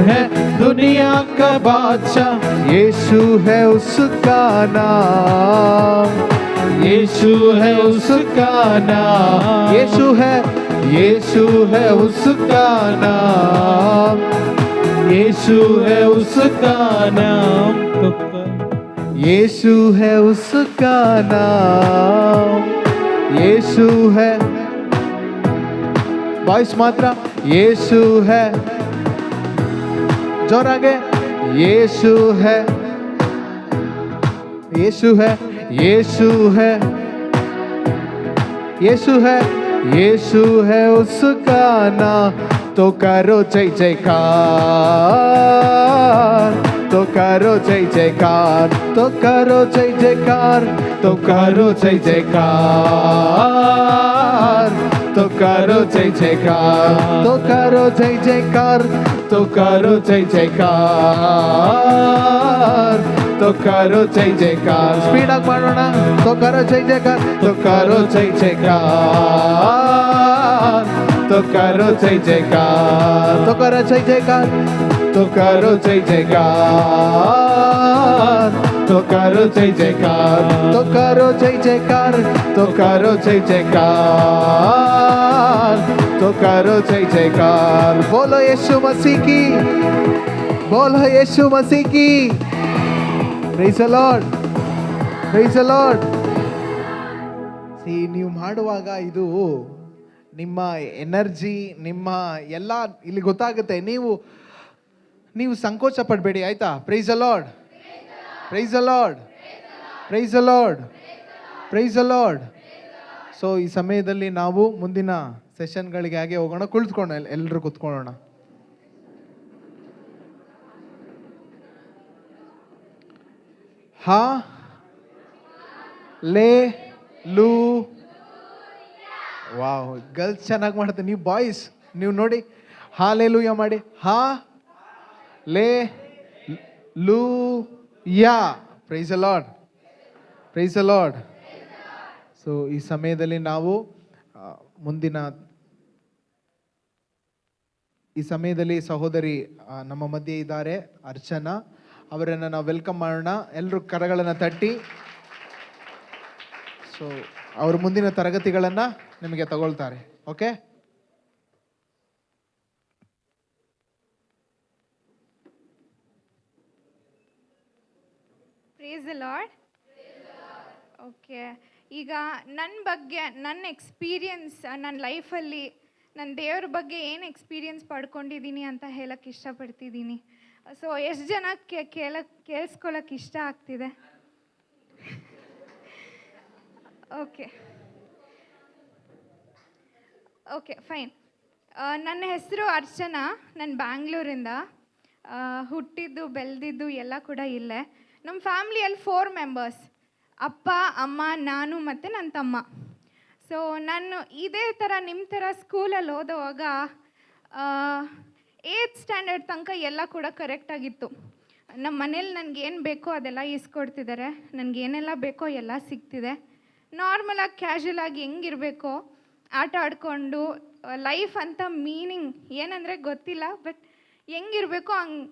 है दुनिया का बादशाह। यीशु है उसका नाम, यीशु है उसका नाम, यीशु है उसका नाम, यीशु है उसका नाम, यीशु है उसका नाम, यीशु है। वॉइस मात्रा, यीशु है। जोर आगे, यीशु है, यीशु है, यीशु है, यीशु है, यीशु है उसका नाम। तो करो जय जयकार, तो करो जय जयकार, तो करो जय जयकार, तो करो जय जयकार, तो करो जय जयकार, तो करो जय जयकार, तो करो जय जयकार, तो करो जय जयकार। स्पीड आಗಿ ಮಾಡೋಣ। तो करो जय जयकार, तो करो जय जयकार, तो करो जय जयकार, तो करो जय जयकार, तो करो जय जयकार, तो करो जय जयकार, तो करो जय जयकार, तो करो जय जयकार, तो करो जय जयकार। बोलो यीशु मसीह की, बोलो यीशु मसीह की। Praise the Lord, praise the Lord. See, ನೀವು ಮಾಡುವಾಗ ಇದು ನಿಮ್ಮ ಎನರ್ಜಿ, ನಿಮ್ಮ ಎಲ್ಲ ಇಲ್ಲಿ ಗೊತ್ತಾಗುತ್ತೆ. ನೀವು ಸಂಕೋಚ ಪಡಬೇಡಿ, ಆಯ್ತಾ? Price the lord, praise the lord, praise the lord, praise the lord. So ಈ ಸಮಯದಲ್ಲಿ ನಾವು ಮುಂದಿನ ಸೆಷನ್ಗಳಿಗೆ ಹಾಗೆ ಹೋಗೋಣ. ಕುಳಿತುಕೊಳ್ಳೋಣ, ಎಲ್ಲರೂ ಕೂತ್ಕೊಳ್ಳೋಣ. ಹಾ ಲೇ ಲೂ. ವಾವ್, ಗರ್ಲ್ಸ್ ಚೆನ್ನಾಗಿ ಮಾಡ್ತಾರೆ. ನೀವು ಬಾಯ್ಸ್ ನೀವು ನೋಡಿ, ಹಾಲೆಲೂಯ ಮಾಡಿ. Hallelujah. Praise the lord, praise the lord. So ಈ ಸಮಯದಲ್ಲಿ ನಾವು ಈ ಸಮಯದಲ್ಲಿ ಸಹೋದರಿ ನಮ್ಮ ಮಧ್ಯೆ ಇದ್ದಾರೆ, ಅರ್ಚನಾ. ಅವರನ್ನು ನಾವು ವೆಲ್ಕಮ್ ಮಾಡೋಣ. ಎಲ್ಲರೂ ಕರಗಳನ್ನು ತಟ್ಟಿ. ಸೊ ಅವರು ಮುಂದಿನ ತರಗತಿಗಳನ್ನು ನಿಮಗೆ ತಗೊಳ್ತಾರೆ. Okay. Praise the Lord. Okay, ಈಗ ನನ್ನ ಬಗ್ಗೆ ನನ್ನ ಎಕ್ಸ್ಪೀರಿಯನ್ಸ್, ನನ್ನ ಲೈಫಲ್ಲಿ ನನ್ನ ದೇವ್ರ ಬಗ್ಗೆ ಏನು ಎಕ್ಸ್ಪೀರಿಯನ್ಸ್ ಪಡ್ಕೊಂಡಿದ್ದೀನಿ ಅಂತ ಹೇಳಕ್ಕೆ ಇಷ್ಟಪಡ್ತಿದ್ದೀನಿ. ಸೊ ಎಷ್ಟು ಜನಕ್ಕೆ ಕೇಳಿಸ್ಕೊಳ್ಳೋಕೆ ಇಷ್ಟ ಆಗ್ತಿದೆ? Okay okay fine. ನನ್ನ ಹೆಸರು ಅರ್ಚನಾ. ನಾನು ಬ್ಯಾಂಗ್ಳೂರಿಂದ. ಹುಟ್ಟಿದ್ದು ಬೆಳೆದಿದ್ದು ಎಲ್ಲ ಕೂಡ ಇಲ್ಲೇ. ನಮ್ಮ ಫ್ಯಾಮ್ಲಿಯಲ್ಲಿ 4 ಮೆಂಬರ್ಸ್: ಅಪ್ಪ, ಅಮ್ಮ, ನಾನು ಮತ್ತು ನನ್ನ ತಮ್ಮ. ಸೊ ನಾನು ಇದೇ ಥರ ನಿಮ್ಮ ಥರ ಸ್ಕೂಲಲ್ಲಿ ಓದುವಾಗ 8th ಸ್ಟ್ಯಾಂಡರ್ಡ್ ತನಕ ಎಲ್ಲ ಕೂಡ ಕರೆಕ್ಟಾಗಿತ್ತು. ನಮ್ಮ ಮನೇಲಿ ನನಗೇನು ಬೇಕೋ ಅದೆಲ್ಲ ಇಸ್ಕೊಡ್ತಿದ್ದಾರೆ, ನನಗೇನೆಲ್ಲ ಬೇಕೋ ಎಲ್ಲ ಸಿಗ್ತಿದೆ. ನಾರ್ಮಲಾಗಿ ಕ್ಯಾಶುಯಲಾಗಿ ಹೆಂಗಿರಬೇಕೋ ಆಟ ಆಡಿಕೊಂಡು ಲೈಫ್ ಅಂತ ಮೀನಿಂಗ್ ಏನಂದರೆ ಗೊತ್ತಿಲ್ಲ, ಬಟ್ ಹೆಂಗಿರಬೇಕೋ ಹಂಗೆ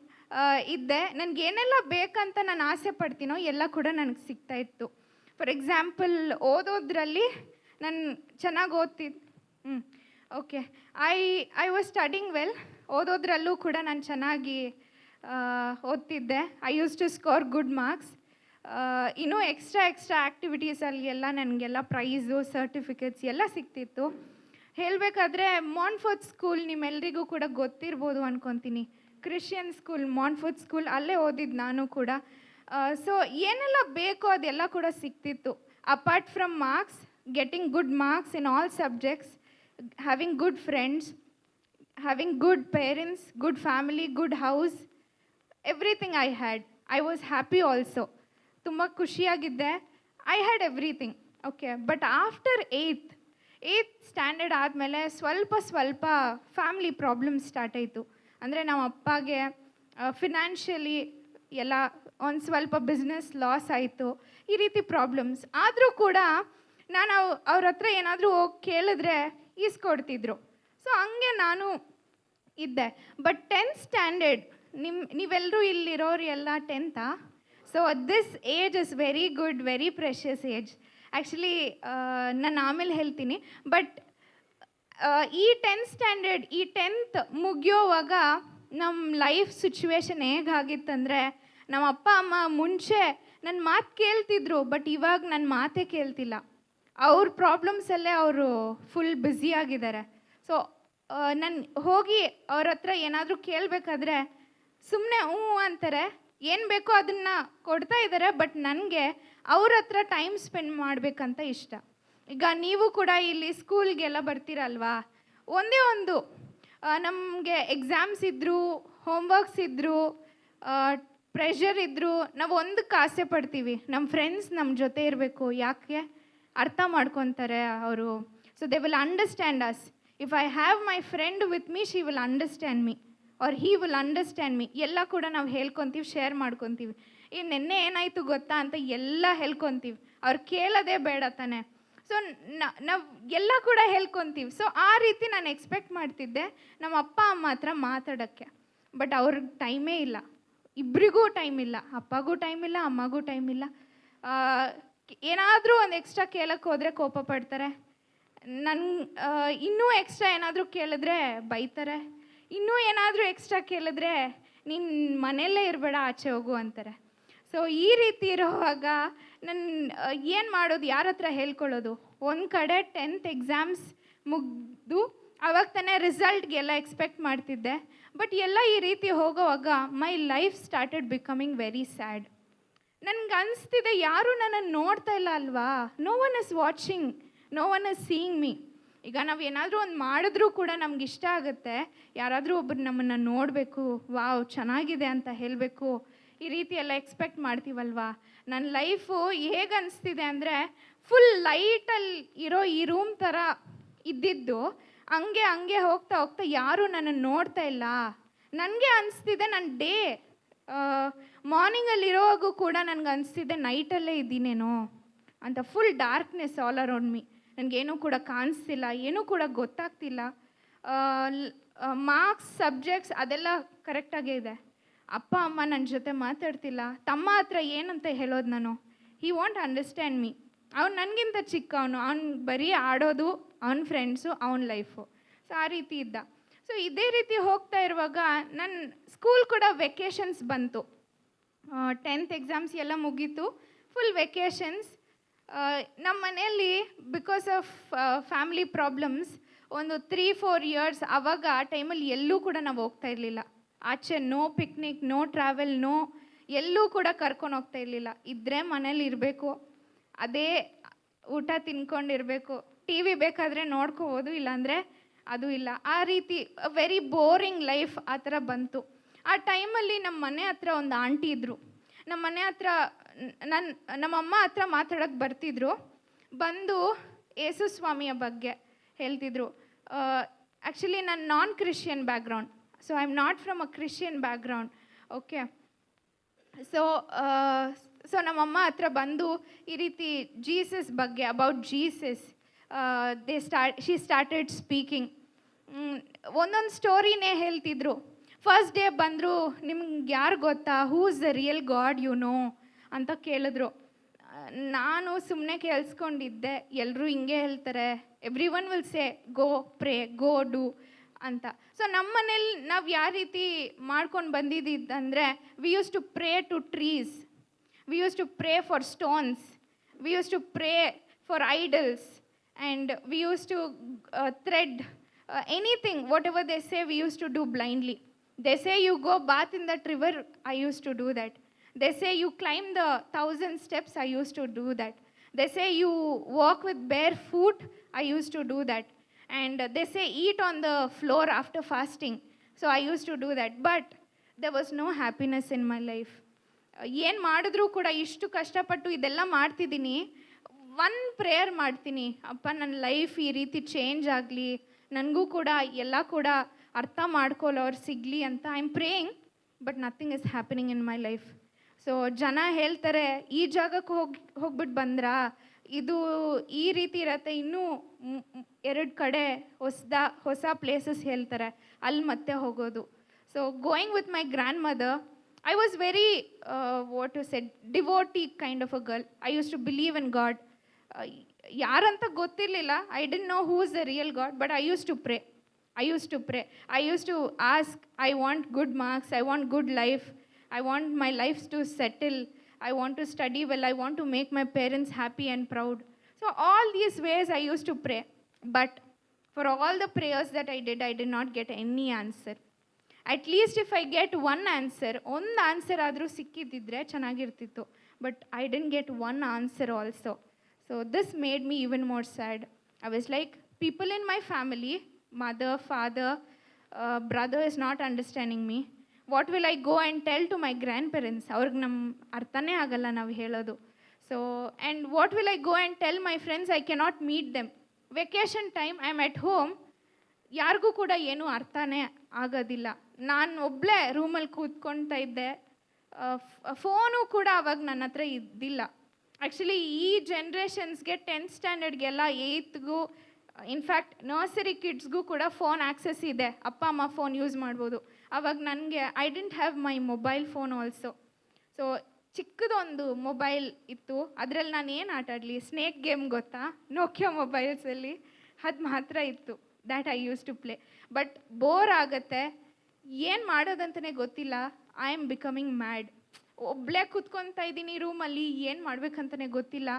ಇದ್ದೆ. ನನಗೇನೆಲ್ಲ ಬೇಕಂತ ನಾನು ಆಸೆ ಪಡ್ತೀನೋ ಎಲ್ಲ ಕೂಡ ನನಗೆ ಸಿಗ್ತಾಯಿತ್ತು. ಫಾರ್ ಎಕ್ಸಾಂಪಲ್, ಓದೋದ್ರಲ್ಲಿ ನಾನು ಚೆನ್ನಾಗಿ okay, I was studying well. ಓದೋದ್ರಲ್ಲೂ ಕೂಡ ನಾನು ಚೆನ್ನಾಗಿ ಓದ್ತಿದ್ದೆ. I use to score good marks. ಇನ್ನೂ ಎಕ್ಸ್ಟ್ರಾ ಆ್ಯಕ್ಟಿವಿಟೀಸಲ್ಲಿ ಎಲ್ಲ ನನಗೆಲ್ಲ ಪ್ರೈಸು, ಸರ್ಟಿಫಿಕೇಟ್ಸ್ ಎಲ್ಲ ಸಿಗ್ತಿತ್ತು. ಹೇಳಬೇಕಾದ್ರೆ ಮಾನ್ಫೋರ್ತ್ ಸ್ಕೂಲ್ ನಿಮ್ಮೆಲ್ಲರಿಗೂ ಕೂಡ ಗೊತ್ತಿರ್ಬೋದು ಅಂದ್ಕೊತೀನಿ. ಕ್ರಿಶ್ಚಿಯನ್ ಸ್ಕೂಲ್, ಮಾನ್ಫೋರ್ತ್ ಸ್ಕೂಲ್, ಅಲ್ಲೇ ಓದಿದ್ದು ನಾನು ಕೂಡ. ಸೊ ಏನೆಲ್ಲ ಬೇಕೋ ಅದೆಲ್ಲ ಕೂಡ ಸಿಗ್ತಿತ್ತು. Apart from marks, getting good marks in all subjects, having good friends, having good parents, good family, good house, everything I had. I was happy also. ತುಂಬ ಖುಷಿಯಾಗಿದ್ದೆ. ಐ ಹ್ಯಾಡ್ ಎವ್ರಿಥಿಂಗ್. Okay, but after 8th standard ಆದಮೇಲೆ ಸ್ವಲ್ಪ ಫ್ಯಾಮ್ಲಿ ಪ್ರಾಬ್ಲಮ್ಸ್ ಸ್ಟಾರ್ಟ್ ಆಯಿತು. ಅಂದರೆ ನಮ್ಮ ಅಪ್ಪಗೆ ಫಿನಾನ್ಷಿಯಲಿ ಎಲ್ಲ ಒಂದು ಸ್ವಲ್ಪ ಬಿಸ್ನೆಸ್ ಲಾಸ್ ಆಯಿತು. ಈ ರೀತಿ ಪ್ರಾಬ್ಲಮ್ಸ್ ಆದರೂ ಕೂಡ ನಾನು ಅವ್ರ ಹತ್ರ ಏನಾದರೂ ಹೋಗಿ ಕೇಳಿದ್ರೆ ಈಸ್ಕೊಡ್ತಿದ್ರು. ಸೊ ಹಂಗೆ ನಾನು ಇದ್ದೆ. ಬಟ್ 10th ಸ್ಟ್ಯಾಂಡರ್ಡ್, ನೀವೆಲ್ಲರೂ ಇಲ್ಲಿರೋರು ಎಲ್ಲ 10th. So this age is very good, very precious age. Actually ನಾನು ಆಮೇಲೆ ಹೇಳ್ತೀನಿ. ಬಟ್ ಈ 10th ಸ್ಟ್ಯಾಂಡರ್ಡ್, ಈ 10th ಮುಗಿಯೋವಾಗ ನಮ್ಮ ಲೈಫ್ ಸಿಚುವೇಶನ್ ಹೇಗಾಗಿತ್ತಂದರೆ, ನಮ್ಮ ಅಪ್ಪ ಅಮ್ಮ ಮುಂಚೆ ನನ್ನ ಮಾತು ಕೇಳ್ತಿದ್ರು, ಬಟ್ ಇವಾಗ ನನ್ನ ಮಾತೇ ಕೇಳ್ತಿಲ್ಲ. ಅವ್ರ ಪ್ರಾಬ್ಲಮ್ಸಲ್ಲೇ ಅವರು ಫುಲ್ ಬ್ಯುಸಿಯಾಗಿದ್ದಾರೆ. ಸೊ ನಾನು ಹೋಗಿ ಅವ್ರ ಹತ್ರ ಏನಾದರೂ ಕೇಳಬೇಕಾದ್ರೆ ಸುಮ್ಮನೆ ಅಂತಾರೆ. ಏನು ಬೇಕೋ ಅದನ್ನು ಕೊಡ್ತಾ ಇದ್ದಾರೆ, ಬಟ್ ನನಗೆ ಅವ್ರ ಹತ್ರ ಟೈಮ್ ಸ್ಪೆಂಡ್ ಮಾಡಬೇಕಂತ ಇಷ್ಟ. ಈಗ ನೀವು ಕೂಡ ಇಲ್ಲಿ ಸ್ಕೂಲ್ಗೆಲ್ಲ ಬರ್ತೀರಲ್ವಾ, ಒಂದೇ ಒಂದು ನಮಗೆ ಎಕ್ಸಾಮ್ಸ್ ಇದ್ದರು, ಹೋಮ್ವರ್ಕ್ಸ್ ಇದ್ದರು, ಪ್ರೆಷರ್ ಇದ್ದರು, ನಾವು ಒಂದಕ್ಕೆ ಆಸೆ ಪಡ್ತೀವಿ, ನಮ್ಮ ಫ್ರೆಂಡ್ಸ್ ನಮ್ಮ ಜೊತೆ ಇರಬೇಕು. ಯಾಕೆ? ಅರ್ಥ ಮಾಡ್ಕೊತಾರೆ ಅವರು. So they will understand us. If I have my friend with me, she will understand me or he will understand me. ಎಲ್ಲ ಕೂಡ ನಾವು ಹೇಳ್ಕೊತೀವಿ, ಶೇರ್ ಮಾಡ್ಕೊತೀವಿ. ಈ ನೆನ್ನೆ ಏನಾಯಿತು ಗೊತ್ತಾ ಅಂತ ಎಲ್ಲ ಹೇಳ್ಕೊತೀವಿ. ಅವ್ರು ಕೇಳೋದೇ ಬೇಡ ತಾನೆ. ಸೊ ನಾವು ಎಲ್ಲ ಕೂಡ ಹೇಳ್ಕೊತೀವಿ. ಸೊ ಆ ರೀತಿ ನಾನು ಎಕ್ಸ್ಪೆಕ್ಟ್ ಮಾಡ್ತಿದ್ದೆ ನಮ್ಮ ಅಪ್ಪ ಅಮ್ಮ ಹತ್ರ ಮಾತಾಡೋಕ್ಕೆ. ಬಟ್ ಅವ್ರಿಗೆ ಟೈಮೇ ಇಲ್ಲ, ಇಬ್ಬರಿಗೂ ಟೈಮ್ ಇಲ್ಲ. ಅಪ್ಪಗೂ ಟೈಮ್ ಇಲ್ಲ, ಅಮ್ಮಗೂ ಟೈಮ್ ಇಲ್ಲ. ಏನಾದರೂ ಒಂದು ಎಕ್ಸ್ಟ್ರಾ ಕೇಳಕ್ಕೆ ಹೋದರೆ ಕೋಪ ಪಡ್ತಾರೆ. ಇನ್ನೂ ಎಕ್ಸ್ಟ್ರಾ ಏನಾದರೂ ಕೇಳಿದ್ರೆ ಬೈತಾರೆ. ಇನ್ನೂ ಏನಾದರೂ ಎಕ್ಸ್ಟ್ರಾ ಕೇಳಿದ್ರೆ ನೀನು ಮನೆಯಲ್ಲೇ ಇರಬೇಡ, ಆಚೆ ಹೋಗು ಅಂತಾರೆ. ಸೊ ಈ ರೀತಿ ಇರೋವಾಗ ನಾನು ಏನು ಮಾಡೋದು, ಯಾರ ಹತ್ರ ಹೇಳ್ಕೊಳ್ಳೋದು? ಒಂದು ಕಡೆ 10th ಎಕ್ಸಾಮ್ಸ್ ಮುಗಿದು ಆವಾಗ ತಾನೇ ರಿಸಲ್ಟ್ಗೆಲ್ಲ ಎಕ್ಸ್ಪೆಕ್ಟ್ ಮಾಡ್ತಿದ್ದೆ. ಬಟ್ ಎಲ್ಲ ಈ ರೀತಿ ಹೋಗೋವಾಗ my life started becoming very sad. ನನಗೆ ಅನಿಸ್ತಿದೆ, ಯಾರೂ ನನ್ನನ್ನು ನೋಡ್ತಾ ಇಲ್ಲ ಅಲ್ವಾ. No one is watching, no one is seeing me. ಈಗ ನಾವು ಏನಾದರೂ ಒಂದು ಮಾಡಿದ್ರೂ ಕೂಡ ನಮ್ಗೆ ಇಷ್ಟ ಆಗುತ್ತೆ, ಯಾರಾದರೂ ಒಬ್ಬರು ನಮ್ಮನ್ನು ನೋಡಬೇಕು, ವಾವ್ ಚೆನ್ನಾಗಿದೆ ಅಂತ ಹೇಳಬೇಕು, ಈ ರೀತಿ ಎಲ್ಲ ಎಕ್ಸ್ಪೆಕ್ಟ್ ಮಾಡ್ತೀವಲ್ವಾ. ನನ್ನ ಲೈಫು ಹೇಗೆ ಅನಿಸ್ತಿದೆ ಅಂದರೆ, ಫುಲ್ ಲೈಟಲ್ಲಿ ಇರೋ ಈ ರೂಮ್ ಥರ ಇದ್ದಿದ್ದು ಹಂಗೆ ಹೋಗ್ತಾ ಯಾರೂ ನನ್ನನ್ನು ನೋಡ್ತಾ ಇಲ್ಲ. ನನಗೆ ಅನಿಸ್ತಿದೆ ನನ್ನ ಡೇ ಮಾರ್ನಿಂಗಲ್ಲಿರೋವಾಗೂ ಕೂಡ ನನಗೆ ಅನಿಸ್ತಿದೆ ನೈಟಲ್ಲೇ ಇದ್ದೀನೇನೋ ಅಂತ. Full darkness all around me. ನನಗೇನೂ ಕೂಡ ಕಾಣಿಸ್ತಿಲ್ಲ, ಏನೂ ಕೂಡ ಗೊತ್ತಾಗ್ತಿಲ್ಲ. ಮಾರ್ಕ್ಸ್, ಸಬ್ಜೆಕ್ಟ್ಸ್ ಅದೆಲ್ಲ ಕರೆಕ್ಟಾಗೇ ಇದೆ. ಅಪ್ಪ ಅಮ್ಮ ನನ್ನ ಜೊತೆ ಮಾತಾಡ್ತಿಲ್ಲ. ತಮ್ಮ ಹತ್ರ ಏನಂತ ಹೇಳೋದು ನಾನು? ಹಿ ವಾಂಟ್ ಅಂಡರ್ಸ್ಟ್ಯಾಂಡ್ ಮೀ. ಅವ್ನು ನನಗಿಂತ ಚಿಕ್ಕವನು, ಅವ್ನು ಬರೀ ಆಡೋದು, ಅವನ ಫ್ರೆಂಡ್ಸು, ಅವನ ಲೈಫು. ಸೊ ಆ ರೀತಿ ಇದ್ದ. ಸೊ ಇದೇ ರೀತಿ ಹೋಗ್ತಾ ಇರುವಾಗ ನನ್ನ ಸ್ಕೂಲ್ ಕೂಡ ವೆಕೇಷನ್ಸ್ ಬಂತು. 10th ಎಕ್ಸಾಮ್ಸ್ ಎಲ್ಲ ಮುಗೀತು, ಫುಲ್ ವೆಕೇಷನ್ಸ್. ನಮ್ಮ ಮನೆಯಲ್ಲಿ ಬಿಕಾಸ್ ಆಫ್ ಫ್ಯಾಮಿಲಿ ಪ್ರಾಬ್ಲಮ್ಸ್ ಒಂದು 3-4 ಇಯರ್ಸ್ ಆವಾಗ ಆ ಟೈಮಲ್ಲಿ ಎಲ್ಲೂ ಕೂಡ ನಾವು ಹೋಗ್ತಾ ಇರಲಿಲ್ಲ. ಆಚೆ no picnic, no travel, no ಎಲ್ಲೂ ಕೂಡ ಕರ್ಕೊಂಡು ಹೋಗ್ತಾ ಇರಲಿಲ್ಲ. ಇದ್ದರೆ ಮನೇಲಿ ಇರಬೇಕು, ಅದೇ ಊಟ ತಿನ್ಕೊಂಡಿರಬೇಕು, ಟಿ ವಿ ಬೇಕಾದರೆ ನೋಡ್ಕೋಬೋದು, ಇಲ್ಲಾಂದರೆ ಅದು ಇಲ್ಲ. ಆ ರೀತಿ ವೆರಿ ಬೋರಿಂಗ್ ಲೈಫ್ ಆ ಥರ ಬಂತು. ಆ ಟೈಮಲ್ಲಿ ನಮ್ಮ ಮನೆ ಹತ್ರ ಒಂದು ಆಂಟಿ ಇದ್ದರು. ನಮ್ಮ ಮನೆ ಹತ್ರ ನಮ್ಮಮ್ಮ ಹತ್ರ ಮಾತಾಡೋಕ್ಕೆ ಬರ್ತಿದ್ರು. ಬಂದು ಯೇಸು ಸ್ವಾಮಿಯ ಬಗ್ಗೆ ಹೇಳ್ತಿದ್ರು. ಆ್ಯಕ್ಚುಲಿ ನಾನು non Christian background, so I am not from a Christian background. Okay, so ನಮ್ಮಮ್ಮ ಹತ್ರ ಬಂದು ಈ ರೀತಿ ಜೀಸಸ್ ಬಗ್ಗೆ, about Jesus she started speaking. ಒಂದೊಂದು ಸ್ಟೋರಿನೇ ಹೇಳ್ತಿದ್ರು. ಫಸ್ಟ್ ಡೇ ಬಂದರು, ನಿಮ್ಗೆ ಯಾರು ಗೊತ್ತಾ, who is the real God you know ಅಂತ ಕೇಳಿದ್ರು. ನಾನು ಸುಮ್ಮನೆ ಕೇಳಿಸ್ಕೊಂಡಿದ್ದೆ, ಎಲ್ಲರೂ ಹಿಂಗೆ ಹೇಳ್ತಾರೆ, everyone will say go pray, go do ಅಂತ. ಸೊ ನಮ್ಮ ಮನೇಲಿ ನಾವು ಯಾವ ರೀತಿ ಮಾಡ್ಕೊಂಡು ಬಂದಿದ್ದಂದರೆ, V use to pray to trees, we use to pray for stones, we use to pray for idols, and we use to thread anything, whatever they say, we used to do blindly. They say you go bath in that river, I used to do that. They say you climb the 1,000 steps, I used to do that. They say you walk with bare foot, I used to do that. And they say eat on the floor after fasting, so I used to do that. But there was no happiness in my life. ಏನು ಮಾಡಿದ್ರೂ ಕೂಡ ಇಷ್ಟು ಕಷ್ಟಪಟ್ಟು ಇದೆಲ್ಲ ಮಾಡ್ತಿದ್ದೀನಿ, ಒನ್ ಪ್ರೇಯರ್ ಮಾಡ್ತೀನಿ, ಅಪ್ಪ ನನ್ನ ಲೈಫ್ ಈ ರೀತಿ ಚೇಂಜ್ ಆಗಲಿ, ನನಗೂ ಕೂಡ ಎಲ್ಲ ಕೂಡ ಅರ್ಥ ಮಾಡ್ಕೊಳ್ಳೋರು ಸಿಗಲಿ ಅಂತ I am praying, but nothing is happening in my life. So ಜನ ಹೇಳ್ತಾರೆ, ಈ ಜಾಗಕ್ಕೆ ಹೋಗ್ಬಿಟ್ಟು ಬಂದ್ರಾ, ಇದು ಈ ರೀತಿ ಇರತ್ತೆ, ಇನ್ನೂ 2 ಕಡೆ ಹೊಸ ಪ್ಲೇಸಸ್ ಹೇಳ್ತಾರೆ, ಅಲ್ಲಿ ಮತ್ತೆ ಹೋಗೋದು. So going with my grand mother, I was very, what to say, devotee kind of a girl. I used to believe in God. ಯಾರಂತ ಗೊತ್ತಿರಲಿಲ್ಲ, I didn't know who is the real God, but I use to pray. I used to ask, I want good marks, I want good life, I want my life to settle, I want to study well, I want to make my parents happy and proud. So all these ways I used to pray. But for all the prayers that I did not get any answer. At least if I get one answer, ಒಂದು ಆನ್ಸರ್ ಆದರೂ ಸಿಕ್ಕಿದ್ದಿದ್ರೆ ಚೆನ್ನಾಗಿರ್ತಿತ್ತು. But I didn't get one answer also. So this made me even more sad. I was like, people in my family, mother, father, brother is not understanding me. What will I go and tell to my grandparents? ಅವ್ರಿಗೆ ನಮ್ಮ ಅರ್ಥನೇ ಆಗಲ್ಲ ನಾವು ಹೇಳೋದು. So and what will I go and tell my friends? I cannot meet them. Vacation time I am at home, ಯಾರಿಗೂ ಕೂಡ ಏನೂ ಅರ್ಥನೇ ಆಗೋದಿಲ್ಲ. ನಾನು ಒಬ್ಬಳೇ ರೂಮಲ್ಲಿ ಕೂತ್ಕೊಳ್ತಾ ಇದ್ದೆ. ಫೋನು ಕೂಡ ಅವಾಗ ನನ್ನ ಹತ್ರ ಇದ್ದಿಲ್ಲ. ಆ್ಯಕ್ಚುಲಿ ಈ ಜನ್ರೇಷನ್ಸ್ಗೆ 10th ಸ್ಟ್ಯಾಂಡರ್ಡ್ಗೆಲ್ಲ 8ಗೂ, ಇನ್ಫ್ಯಾಕ್ಟ್ ನರ್ಸರಿ ಕಿಡ್ಸ್ಗೂ ಕೂಡ ಫೋನ್ ಆ್ಯಕ್ಸಸ್ ಇದೆ, ಅಪ್ಪ ಅಮ್ಮ ಫೋನ್ ಯೂಸ್ ಮಾಡ್ಬೋದು. ಆವಾಗ ನನಗೆ I didn't have my mobile phone also. So ಚಿಕ್ಕದೊಂದು ಮೊಬೈಲ್ ಇತ್ತು, ಅದರಲ್ಲಿ ನಾನು ಏನು ಆಟ ಆಡಲಿ? ಸ್ನೇಕ್ ಗೇಮ್ ಗೊತ್ತಾ, ನೋಕಿಯಾ ಮೊಬೈಲ್ಸಲ್ಲಿ, ಅದು ಮಾತ್ರ ಇತ್ತು. That I use to play. But bore ಆಗುತ್ತೆ, ಏನು ಮಾಡೋದಂತಲೇ ಗೊತ್ತಿಲ್ಲ. I am becoming mad. ಒಬ್ಬಳೇ ಕೂತ್ಕೊತಾ ಇದ್ದೀನಿ ರೂಮಲ್ಲಿ, ಏನು ಮಾಡ್ಬೇಕಂತಲೇ ಗೊತ್ತಿಲ್ಲ.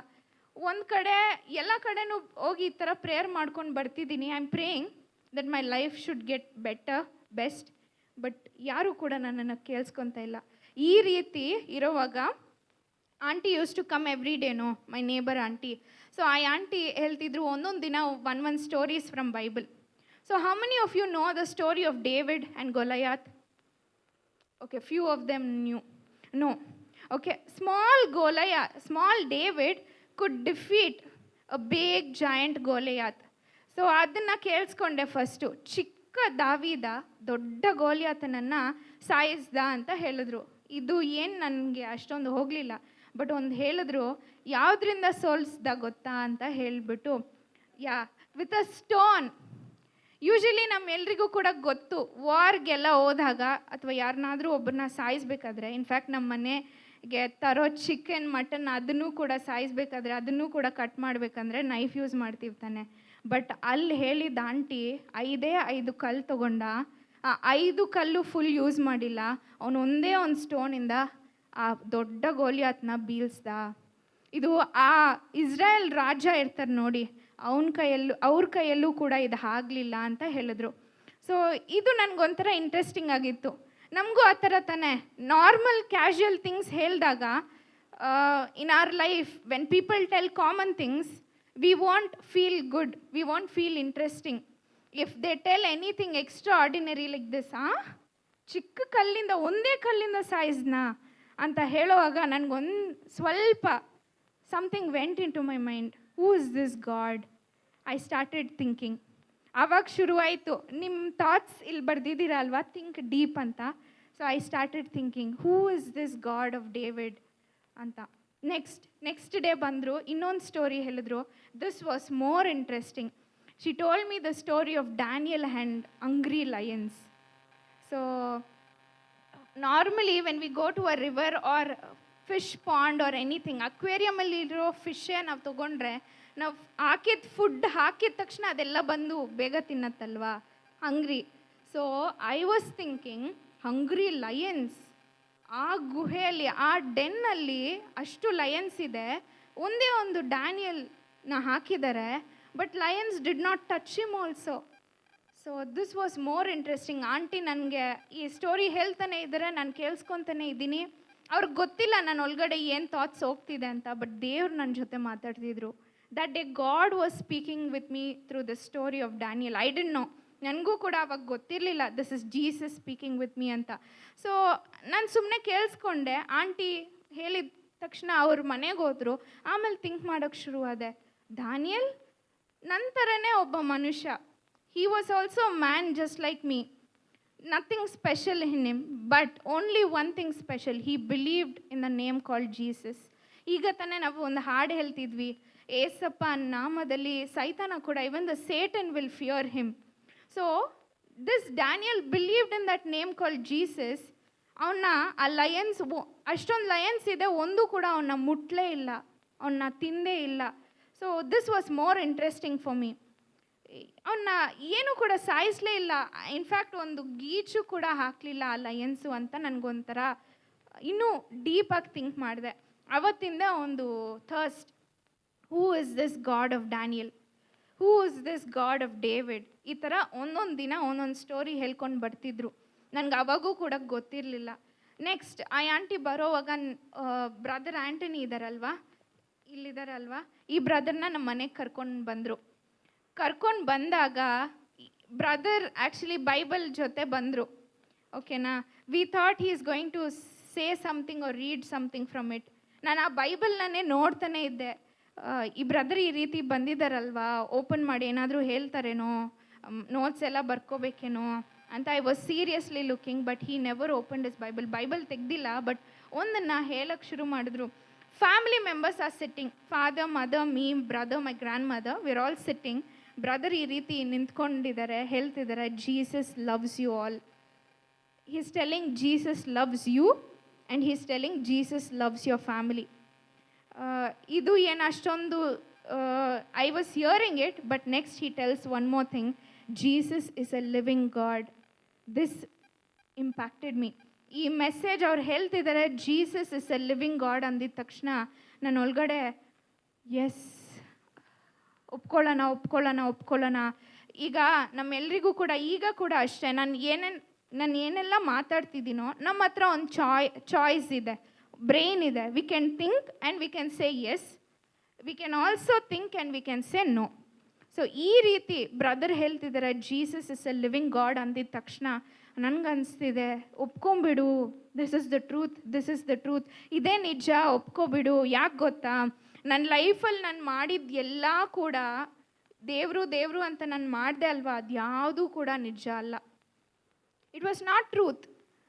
ಒಂದು ಕಡೆ ಎಲ್ಲ ಕಡೆನೂ ಹೋಗಿ ಈ ಥರ ಪ್ರೇಯರ್ ಮಾಡ್ಕೊಂಡು ಬರ್ತಿದ್ದೀನಿ. I am praying that my life should get better, best. But ಯಾರೂ ಕೂಡ ನನ್ನನ್ನು ಕೇಳಿಸ್ಕೊತಾ ಇಲ್ಲ. ಈ ರೀತಿ ಇರೋವಾಗ aunty use to come every ಡೇನೋ, ಮೈ ನೇಬರ್ ಆಂಟಿ. ಸೊ ಆ ಆಂಟಿ ಹೇಳ್ತಿದ್ರು ಒಂದೊಂದು ದಿನ one stories from Bible. So how many of you know the story of David and Goliath? Okay, few of them knew. No. Okay, small David could defeat a big giant Goliath. So ಅದನ್ನು ಕೇಳಿಸ್ಕೊಂಡೆ ಫಸ್ಟು. ಚಿಕ್ಕ ದಾವೀದ ದೊಡ್ಡ ಗೋಲಿಯಾತನನ್ನು ಸಾಯಿಸ್ದ ಅಂತ ಹೇಳಿದ್ರು. ಇದು ಏನು ನನಗೆ ಅಷ್ಟೊಂದು ಹೋಗಲಿಲ್ಲ. ಬಟ್ ಒಂದು ಹೇಳಿದ್ರು, ಯಾವುದರಿಂದ ಸೋಲಿಸ್ದ ಗೊತ್ತಾ ಅಂತ ಹೇಳಿಬಿಟ್ಟು, ವಿತ್ ಅ ಸ್ಟೋನ್. ಯೂಶಲಿ ನಮ್ಮೆಲ್ರಿಗೂ ಕೂಡ ಗೊತ್ತು, ವಾರ್ಗೆಲ್ಲ ಹೋದಾಗ ಅಥವಾ ಯಾರನ್ನಾದರೂ ಒಬ್ಬರನ್ನ ಸಾಯಿಸ್ಬೇಕಾದ್ರೆ, ಇನ್ಫ್ಯಾಕ್ಟ್ ನಮ್ಮ ಮನೆಗೆ ತರೋ ಚಿಕನ್, ಮಟನ್ ಅದನ್ನು ಕೂಡ ಸಾಯಿಸ್ಬೇಕಾದ್ರೆ, ಅದನ್ನು ಕೂಡ ಕಟ್ ಮಾಡಬೇಕಂದ್ರೆ ನೈಫ್ ಯೂಸ್ ಮಾಡ್ತೀವಿ ತಾನೆ. ಬಟ್ ಅಲ್ಲಿ ಹೇಳಿದ ಆಂಟಿ 5 ಕಲ್ಲು ತೊಗೊಂಡ, ಆ 5 ಕಲ್ಲು ಫುಲ್ ಯೂಸ್ ಮಾಡಿಲ್ಲ. ಅವನು ಒಂದೇ ಒಂದು ಸ್ಟೋನಿಂದ ಆ ದೊಡ್ಡ ಗೋಲಿಯಾತ್ನ ಬೀಳ್ಸ್ದ. ಇದು ಆ ಇಸ್ರಾಯೇಲ್ ರಾಜ ಇರ್ತಾರೆ ನೋಡಿ, ಅವ್ರ ಕೈಯಲ್ಲೂ ಕೂಡ ಇದು ಆಗಲಿಲ್ಲ ಅಂತ ಹೇಳಿದ್ರು. ಸೊ ಇದು ನನಗೊಂಥರ ಇಂಟ್ರೆಸ್ಟಿಂಗ್ ಆಗಿತ್ತು. ನಮಗೂ ಆ ಥರ ತಾನೇ ನಾರ್ಮಲ್ ಕ್ಯಾಶುಯಲ್ ಥಿಂಗ್ಸ್ ಹೇಳಿದಾಗ in our life when people tell common things we want feel good, we want feel interesting. If they tell anything extraordinary like this, ಚಿಕ್ಕ ಕಲ್ಲಿಂದ ಒಂದೇ ಕಲ್ಲಿಂದ ಸಾಯಿಸ್ನ ಅಂತ ಹೇಳುವಾಗ ನನಗೊಂದು ಸ್ವಲ್ಪ something went into my mind. Who is this God? I started thinking. ಆವಾಗ ಶುರುವಾಯಿತು. ನಿಮ್ಮ ಥಾಟ್ಸ್ ಇಲ್ಲಿ ಬರ್ದಿದ್ದೀರ ಅಲ್ವಾ, ಥಿಂಕ್ ಡೀಪ್ ಅಂತ. So I started thinking, who is this God of David ಅಂತ. ನೆಕ್ಸ್ಟ್ ಡೇ ಬಂದರು, ಇನ್ನೊಂದು ಸ್ಟೋರಿ ಹೇಳಿದ್ರು. This was more interesting. She told me the story of Daniel and hungry lions. So normally when we go to a river or fish pond or anything, ಅಕ್ವೇರಿಯಮಲ್ಲಿರೋ ಫಿಶ್ಶೇ ನಾವು ತೊಗೊಂಡ್ರೆ ನಾವು ಫುಡ್ ಹಾಕಿದ ತಕ್ಷಣ ಅದೆಲ್ಲ ಬಂದು ಬೇಗ ತಿನ್ನತ್ತಲ್ವಾ, hungry. So I was thinking, hungry Lions, ಆ ಗುಹೆಯಲ್ಲಿ ಆ ಡೆನ್ನಲ್ಲಿ ಅಷ್ಟು ಲಯನ್ಸ್ ಇದೆ, ಒಂದೇ ಒಂದು ಡ್ಯಾನಿಯಲ್ನ ಹಾಕಿದ್ದಾರೆ, but lions did not touch him also. So this was more interesting. Aunty ನನಗೆ ಈ ಸ್ಟೋರಿ ಹೇಳ್ತಾನೆ ಇದ್ದಾರೆ, ನಾನು ಕೇಳಿಸ್ಕೊತಾನೆ ಇದ್ದೀನಿ. ಅವ್ರಿಗೆ ಗೊತ್ತಿಲ್ಲ ನನ್ನ ಒಳಗಡೆ ಏನು ಥಾಟ್ಸ್ ಹೋಗ್ತಿದೆ ಅಂತ, ಬಟ್ ದೇವ್ರು ನನ್ನ ಜೊತೆ ಮಾತಾಡ್ತಿದ್ರು. That day God was speaking with me through the story of Daniel. I didn't know, ನನಗೂ ಕೂಡ ಅವಾಗ ಗೊತ್ತಿರಲಿಲ್ಲ this is Jesus speaking with me ಅಂತ. ಸೊ ನಾನು ಸುಮ್ಮನೆ ಕೇಳಿಸ್ಕೊಂಡೆ. ಆಂಟಿ ಹೇಳಿದ ತಕ್ಷಣ ಅವ್ರ ಮನೆಗೆ ಹೋದರು. ಆಮೇಲೆ ಥಿಂಕ್ ಮಾಡೋಕ್ಕೆ ಶುರುವಾದೆ, ಡ್ಯಾನಿಯಲ್ ನಂತರನೇ ಒಬ್ಬ ಮನುಷ್ಯ. He was also man just like me. Nothing special in him, but only one thing special. He believed in the name called Jesus. ಈಗ ತಾನೇ ನಾವು ಒಂದು ಹಾಡು ಹೇಳ್ತಿದ್ವಿ, ಏಸಪ್ಪ ನಾಮದಲ್ಲಿ ಸೈತಾನ ಕೂಡ, even the Satan will fear him. So this Daniel believed in that name called Jesus. ಅವನ್ನ ಆ ಲಯನ್ಸ್, ಅಷ್ಟೊಂದು ಲಯನ್ಸ್ ಇದೆ, ಒಂದು ಕೂಡ ಅವನ್ನ ಮುಟ್ಲೇ ಇಲ್ಲ, ಅವನ್ನ ತಿಂದೇ ಇಲ್ಲ. So this was more interesting for me. ಅವನ್ನ ಏನೂ ಕೂಡ ಸಾಯಿಸಲೇ ಇಲ್ಲ, ಇನ್ಫ್ಯಾಕ್ಟ್ ಒಂದು ಗೀಚು ಕೂಡ ಹಾಕಲಿಲ್ಲ ಆ ಲಯನ್ಸು ಅಂತ ನನಗೊಂಥರ ಇನ್ನೂ ಡೀಪಾಗಿ ಥಿಂಕ್ ಮಾಡಿದೆ. ಅವತ್ತಿಂದ ಒಂದು thirst, who is this God of Daniel, who is this God of David. ಈ ಥರ ಒಂದೊಂದು ದಿನ ಒಂದೊಂದು ಸ್ಟೋರಿ ಹೇಳ್ಕೊಂಡು ಬರ್ತಿದ್ರು. ನನಗೆ ಅವಾಗೂ ಕೂಡ ಗೊತ್ತಿರಲಿಲ್ಲ. ನೆಕ್ಸ್ಟ್ ಆ ಆಂಟಿ ಬರೋವಾಗ ಬ್ರದರ್ ಆ್ಯಂಟನಿ ಇದ್ದಾರಲ್ವಾ, ಇಲ್ಲಿದ್ದಾರಲ್ವಾ, ಈ ಬ್ರದರ್ನ ನಮ್ಮ ಮನೆಗೆ ಕರ್ಕೊಂಡು ಬಂದಾಗ ಬ್ರದರ್ ಆ್ಯಕ್ಚುಲಿ ಬೈಬಲ್ ಜೊತೆ ಬಂದರು. ಓಕೆನಾ, we thought he is going to say something or read something from it. ನಾನು ಆ ಬೈಬಲ್ನೇ ನೋಡ್ತಾನೆ ಇದ್ದೆ. ಈ ಬ್ರದರ್ ಈ ರೀತಿ ಬಂದಿದ್ದಾರಲ್ವಾ, ಓಪನ್ ಮಾಡಿ ಏನಾದರೂ ಹೇಳ್ತಾರೇನೋ, ನೋಟ್ಸ್ ಎಲ್ಲ ಬರ್ಕೋಬೇಕೇನೋ ಅಂತ I was seriously looking. But he never opened his Bible ತೆಗ್ದಿಲ್ಲ, ಬಟ್ ಒಂದನ್ನು ಹೇಳಕ್ಕೆ ಶುರು ಮಾಡಿದ್ರು. Family members are sitting, father, mother, me, brother, my grandmother, were all sitting. Brother ಈ ರೀತಿ ನಿಂತ್ಕೊಂಡಿದ್ದಾರೆ, ಹೇಳ್ತಿದ್ದಾರೆ, Jesus loves you all. He is telling Jesus loves you and he is telling Jesus loves your family. ಇದು ಏನು ಅಷ್ಟೊಂದು I was hearing it, but next he tells one more thing, Jesus is a living God. This impacted me. ಈ ಮೆಸೇಜ್ ಅವ್ರು ಹೇಳ್ತಿದ್ದಾರೆ, Jesus is a living God ಅಂದಿದ ತಕ್ಷಣ ನನ್ನ ಒಳಗಡೆ ಎಸ್, ಒಪ್ಕೊಳ್ಳೋಣ. ಈಗ ನಮ್ಮೆಲ್ರಿಗೂ ಕೂಡ, ಈಗ ಕೂಡ ಅಷ್ಟೇ, ನಾನು ಏನೆಲ್ಲ ಮಾತಾಡ್ತಿದ್ದೀನೋ ನಮ್ಮ ಹತ್ರ ಒಂದು ಚಾಯ್ಸ್ ಇದೆ, ಬ್ರೈನ್ ಇದೆ. We can think and we can say yes, we can also think and we can say no. So ಈ ರೀತಿ ಬ್ರದರ್ ಹೇಳ್ತಿದ್ದಾರೆ, Jesus is a living God ಅಂದಿದ ತಕ್ಷಣ ನನಗನ್ನಿಸ್ತಿದೆ, ಒಪ್ಕೊಂಬಿಡು, ದಿಸ್ ಇಸ್ ದ ಟ್ರೂತ್, ಇದೇ ನಿಜ, ಒಪ್ಕೊಬಿಡು. ಯಾಕೆ ಗೊತ್ತಾ, ನನ್ನ ಲೈಫಲ್ಲಿ ನಾನು ಮಾಡಿದ ಎಲ್ಲ ಕೂಡ ದೇವರು ಅಂತ ನಾನು ಮಾಡಿದೆ ಅಲ್ವಾ, ಅದು ಯಾವುದೂ ಕೂಡ ನಿಜ ಅಲ್ಲ. It was not truth.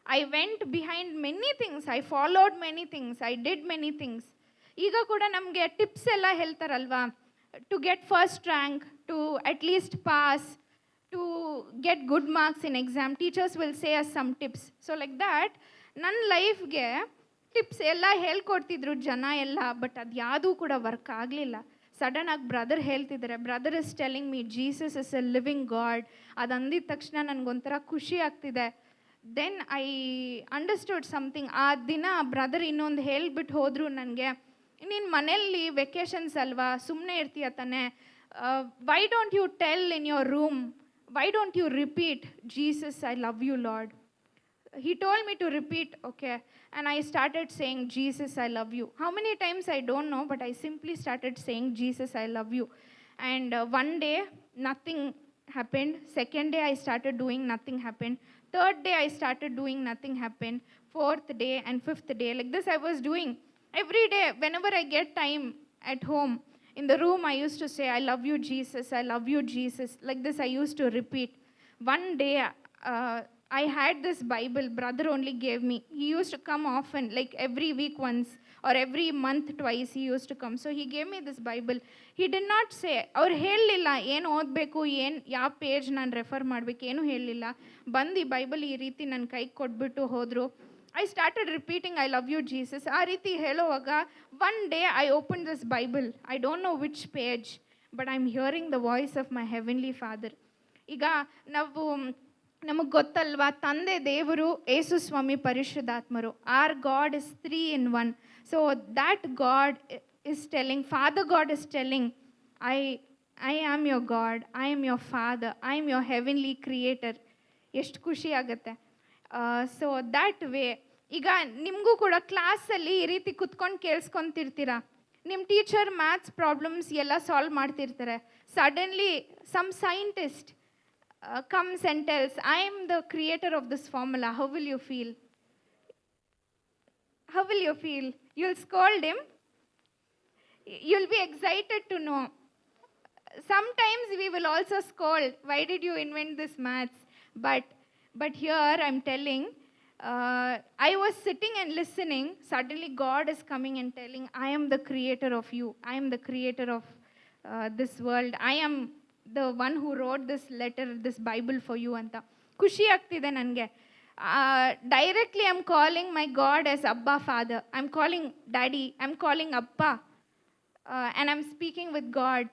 I went behind many things, I followed many things, I did many things. ಈಗ ಕೂಡ ನಮಗೆ ಟಿಪ್ಸ್ ಎಲ್ಲ ಹೇಳ್ತಾರಲ್ವಾ, to get first rank, to at least pass, to get good marks in exam, teachers will say us some tips. So like that ನನ್ನ ಲೈಫ್ಗೆ ಟಿಪ್ಸ್ ಎಲ್ಲ ಹೇಳ್ಕೊಡ್ತಿದ್ರು ಜನ ಎಲ್ಲ, ಬಟ್ ಅದು ಯಾವುದೂ ಕೂಡ ವರ್ಕ್ ಆಗಲಿಲ್ಲ. ಸಡನ್ನಾಗಿ ಬ್ರದರ್ ಹೇಳ್ತಿದ್ದಾರೆ, brother is telling me Jesus is a living God. ಅದು ಅಂದಿದ ತಕ್ಷಣ ನನಗೊಂಥರ ಖುಷಿ ಆಗ್ತಿದೆ. Then I understood something. ಆ ದಿನ ಬ್ರದರ್ ಇನ್ನೊಂದು ಹೇಳಿಬಿಟ್ಟು ಹೋದರು ನನಗೆ, ನೀನು ಮನೇಲಿ ವೆಕೇಷನ್ಸ್ ಅಲ್ವಾ, ಸುಮ್ಮನೆ ಇರ್ತೀಯ ತಾನೆ, why don't you tell in your room, why don't you repeat Jesus I love you Lord. He told me to repeat, okay, and I started saying, Jesus I love you. How many times I don't know, but I simply started saying, Jesus I love you. And one day nothing happened, second day I started doing, nothing happened, third day I started doing, nothing happened, fourth day and fifth day, like this I was doing every day. Whenever I get time at home, in the room I used to say, I love you Jesus, I love you Jesus, like this I used to repeat. One day I had this Bible, brother only gave me. He used to come often, like every week once or every month twice he used to come. So he gave me this Bible. He did not say, ಅವ್ರು ಹೇಳಲಿಲ್ಲ ಏನು ಓದಬೇಕು, ಏನು ಯಾವ ಪೇಜ್ ನಾನು ರೆಫರ್ ಮಾಡಬೇಕು, ಏನೂ ಹೇಳಲಿಲ್ಲ. ಬಂದು ಈ ಬೈಬಲ್ ಈ ರೀತಿ ನನ್ನ ಕೈಗೆ ಕೊಟ್ಬಿಟ್ಟು ಹೋದರು. I started repeating I love you Jesus. ಆ ರೀತಿ ಹೇಳುವಾಗ one day I open this Bible. I don't know which page, but I am hearing the voice of my heavenly father. ಈಗ ನಾವು ನಮಗೆ ಗೊತ್ತಲ್ವಾ, ತಂದೆ ದೇವರು, ಯೇಸು ಸ್ವಾಮಿ, ಪರಿಶುದ್ಧಾತ್ಮರು. Our God is 3 in 1. So that God is telling, father God is telling, I am your God, I am your father, I am your heavenly creator. ಎಷ್ಟು ಖುಷಿ ಆಗುತ್ತೆ. ಸೊ ದ್ಯಾಟ್ ವೇ ಈಗ ನಿಮಗೂ ಕೂಡ ಕ್ಲಾಸಲ್ಲಿ ಈ ರೀತಿ ಕುತ್ಕೊಂಡು ಕೇಳಿಸ್ಕೊತಿರ್ತೀರ. ನಿಮ್ಮ ಟೀಚರ್ ಮ್ಯಾಥ್ಸ್ ಪ್ರಾಬ್ಲಮ್ಸ್ ಎಲ್ಲ ಸಾಲ್ವ್ ಮಾಡ್ತಿರ್ತಾರೆ. Suddenly some scientist comes and tells, I am the creator of this formula. How will you feel? How will you feel? You'll scold him. You'll be excited to know. Sometimes we will also scold, why did you invent this maths? But here I'm telling, I was sitting and listening. Suddenly God is coming and telling, I am the creator of you. I am the creator of this world. I am the one who wrote this letter, this Bible for you ಅಂತ. ಖುಷಿ ಆಗ್ತಿದೆ ನನಗೆ. Directly I am calling my God as Abba father. I am calling daddy, I am calling ಅಪ್ಪ, and I am speaking with God.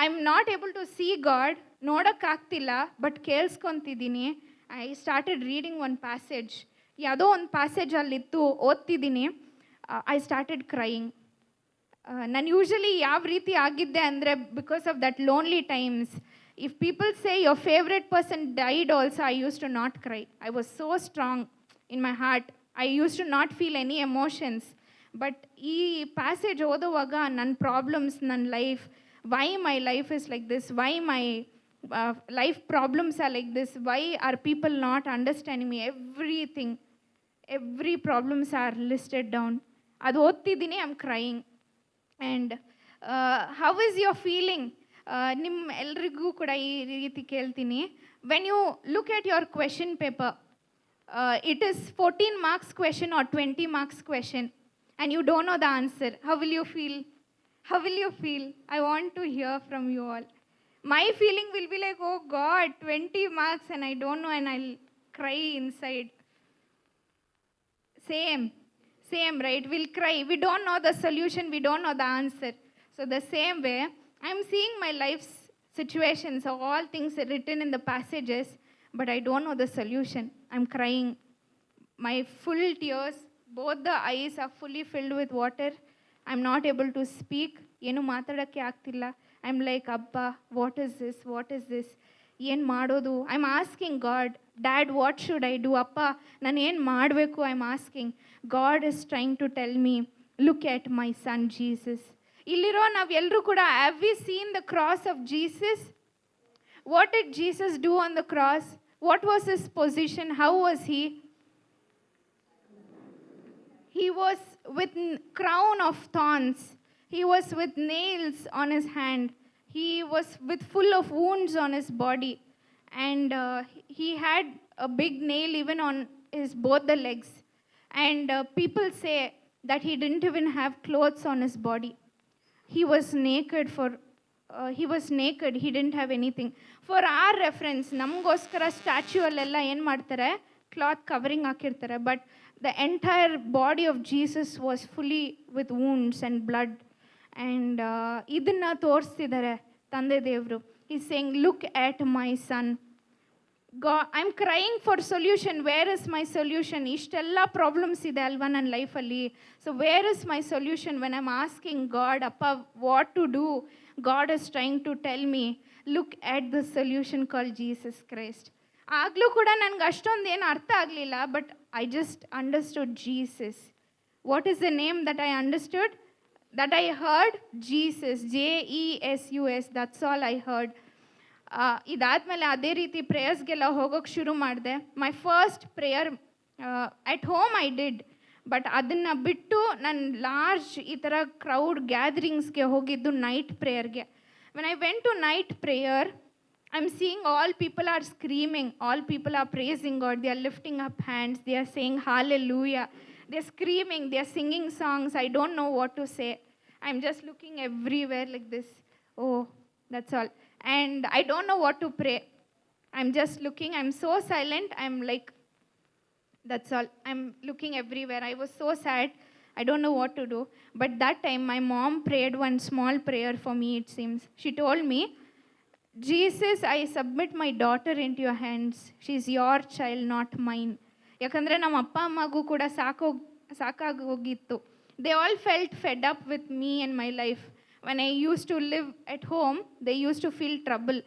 I am not able to see God, ನೋಡೋಕ್ಕಾಗ್ತಿಲ್ಲ, ಬಟ್ ಕೇಳಿಸ್ಕೊತಿದ್ದೀನಿ. I started reading one passage. ಯಾವುದೋ ಒಂದು ಪ್ಯಾಸೇಜ್ ಅಲ್ಲಿತ್ತು, ಓದ್ತಿದ್ದೀನಿ. I started crying. ನಾನು ಯೂಶಲಿ ಯಾವ ರೀತಿ ಆಗಿದ್ದೆ ಅಂದರೆ, because of that lonely times, if people say your favourite person died also, I use to not cry. I was so strong in my heart. I use to not feel any emotions. But ಈ ಪ್ಯಾಸೇಜ್ ಓದುವಾಗ ನನ್ನ ಪ್ರಾಬ್ಲಮ್ಸ್, ನನ್ನ life, why my life is like this, why my life problems are like this, why are people not understanding me, every problems are listed down. ಅದು ಓದ್ತಿದ್ದೀನಿ, I am crying. And how is your feeling? ನಿಮ್ಮ ಎಲ್ರಿಗೂ ಕೂಡ ಈ ರೀತಿ ಕೇಳ್ತೀನಿ. When you look at your question paper, it is 14 marks question or 20 marks question, and you don't know the answer. How will you feel? How will you feel? I want to hear from you all. My feeling will be like, oh God, 20 marks and I don't know, and I'll cry inside. Same, right? We'll cry. We don't know the solution. We don't know the answer. So the same way, I'm seeing my life's situations, all things written in the passages, but I don't know the solution. I'm crying. My full tears, both the eyes are fully filled with water. I'm not able to speak. ಏನು ಮಾತಾಡೋಕ್ಕೆ ಆಗ್ತಿಲ್ಲ. I'm like, Abba, what is this? ಏನು ಮಾಡೋದು? I'm asking God, Dad, what should I do? ಅಪ್ಪ, ನಾನು ಏನು ಮಾಡಬೇಕು? I'm asking. God is trying to tell me, look at my son Jesus. ಇಲ್ಲಿರೋ ನಾವೆಲ್ಲರೂ ಕೂಡ, have we seen the cross of Jesus? What did Jesus do on the cross? What was his position? How was he? He was with crown of thorns. He was with nails on his hand. He was with full of wounds on his body. And he had a big nail even on his both the legs. And people say that he didn't even have clothes on his body. He was naked. He didn't have anything. For our reference, ನಮಗೋಸ್ಕರ ಸ್ಟ್ಯಾಚ್ಯೂ ಅಲ್ಲೆಲ್ಲ ಏನು ಮಾಡ್ತಾರೆ, ಕ್ಲಾತ್ ಕವರಿಂಗ್ ಹಾಕಿರ್ತಾರೆ. But the entire body of Jesus was fully with wounds and blood. And ಇದನ್ನು ತೋರಿಸ್ತಿದ್ದಾರೆ ತಂದೆ ದೇವರು. Is saying, look at my son. I am crying for solution, where is my solution? ಇಷ್ಟೆಲ್ಲ ಪ್ರಾಬ್ಲಮ್ಸ್ ಇದೆ ಅಲ್ವಾ ನನ್ನ ಲೈಫಲ್ಲಿ. So where is my solution? When I am asking God, ಅಪ್ಪ what to do, God is trying to tell me, look at the solution call Jesus Christ. ಆಗಲೂ ಕೂಡ ನನಗೆ ಅಷ್ಟೊಂದು ಏನು ಅರ್ಥ ಆಗಲಿಲ್ಲ, but I just understood Jesus. What is the name that I understood? That I heard? Jesus, JESUS, that's all I heard. ಇದಾದಮೇಲೆ ಅದೇ ರೀತಿ ಪ್ರೇಯರ್ಸ್ಗೆಲ್ಲ ಹೋಗೋಕ್ಕೆ ಶುರು ಮಾಡಿದೆ. My first prayer at home I did, but ಅದನ್ನು ಬಿಟ್ಟು ನಾನು ಲಾರ್ಜ್ ಈ ಥರ ಕ್ರೌಡ್ ಗ್ಯಾದರಿಂಗ್ಸ್ಗೆ ಹೋಗಿದ್ದು ನೈಟ್ ಪ್ರೇಯರ್ಗೆ. When I went to night prayer, I am seeing all people are screaming, all people are praising God, they are lifting up hands, they are saying hallelujah, they are screaming, they are singing songs. I don't know what to say. I am just looking everywhere like this. Oh, that's all. And I don't know what to pray. I'm just looking. I'm so silent. I'm like, that's all. I'm looking everywhere. I was so sad. I don't know what to do. But that time, my mom prayed one small prayer for me, it seems. She told me, Jesus, I submit my daughter into your hands. She's your child, not mine. ಯಾಕಂದರೆ ನಮ್ಮ ಅಪ್ಪ ಅಮ್ಮಗೂ ಕೂಡ ಸಾಕಾಗಿ ಹೋಗಿತ್ತು. They all felt fed up with me and my life. When I used to live at home, they used to feel trouble.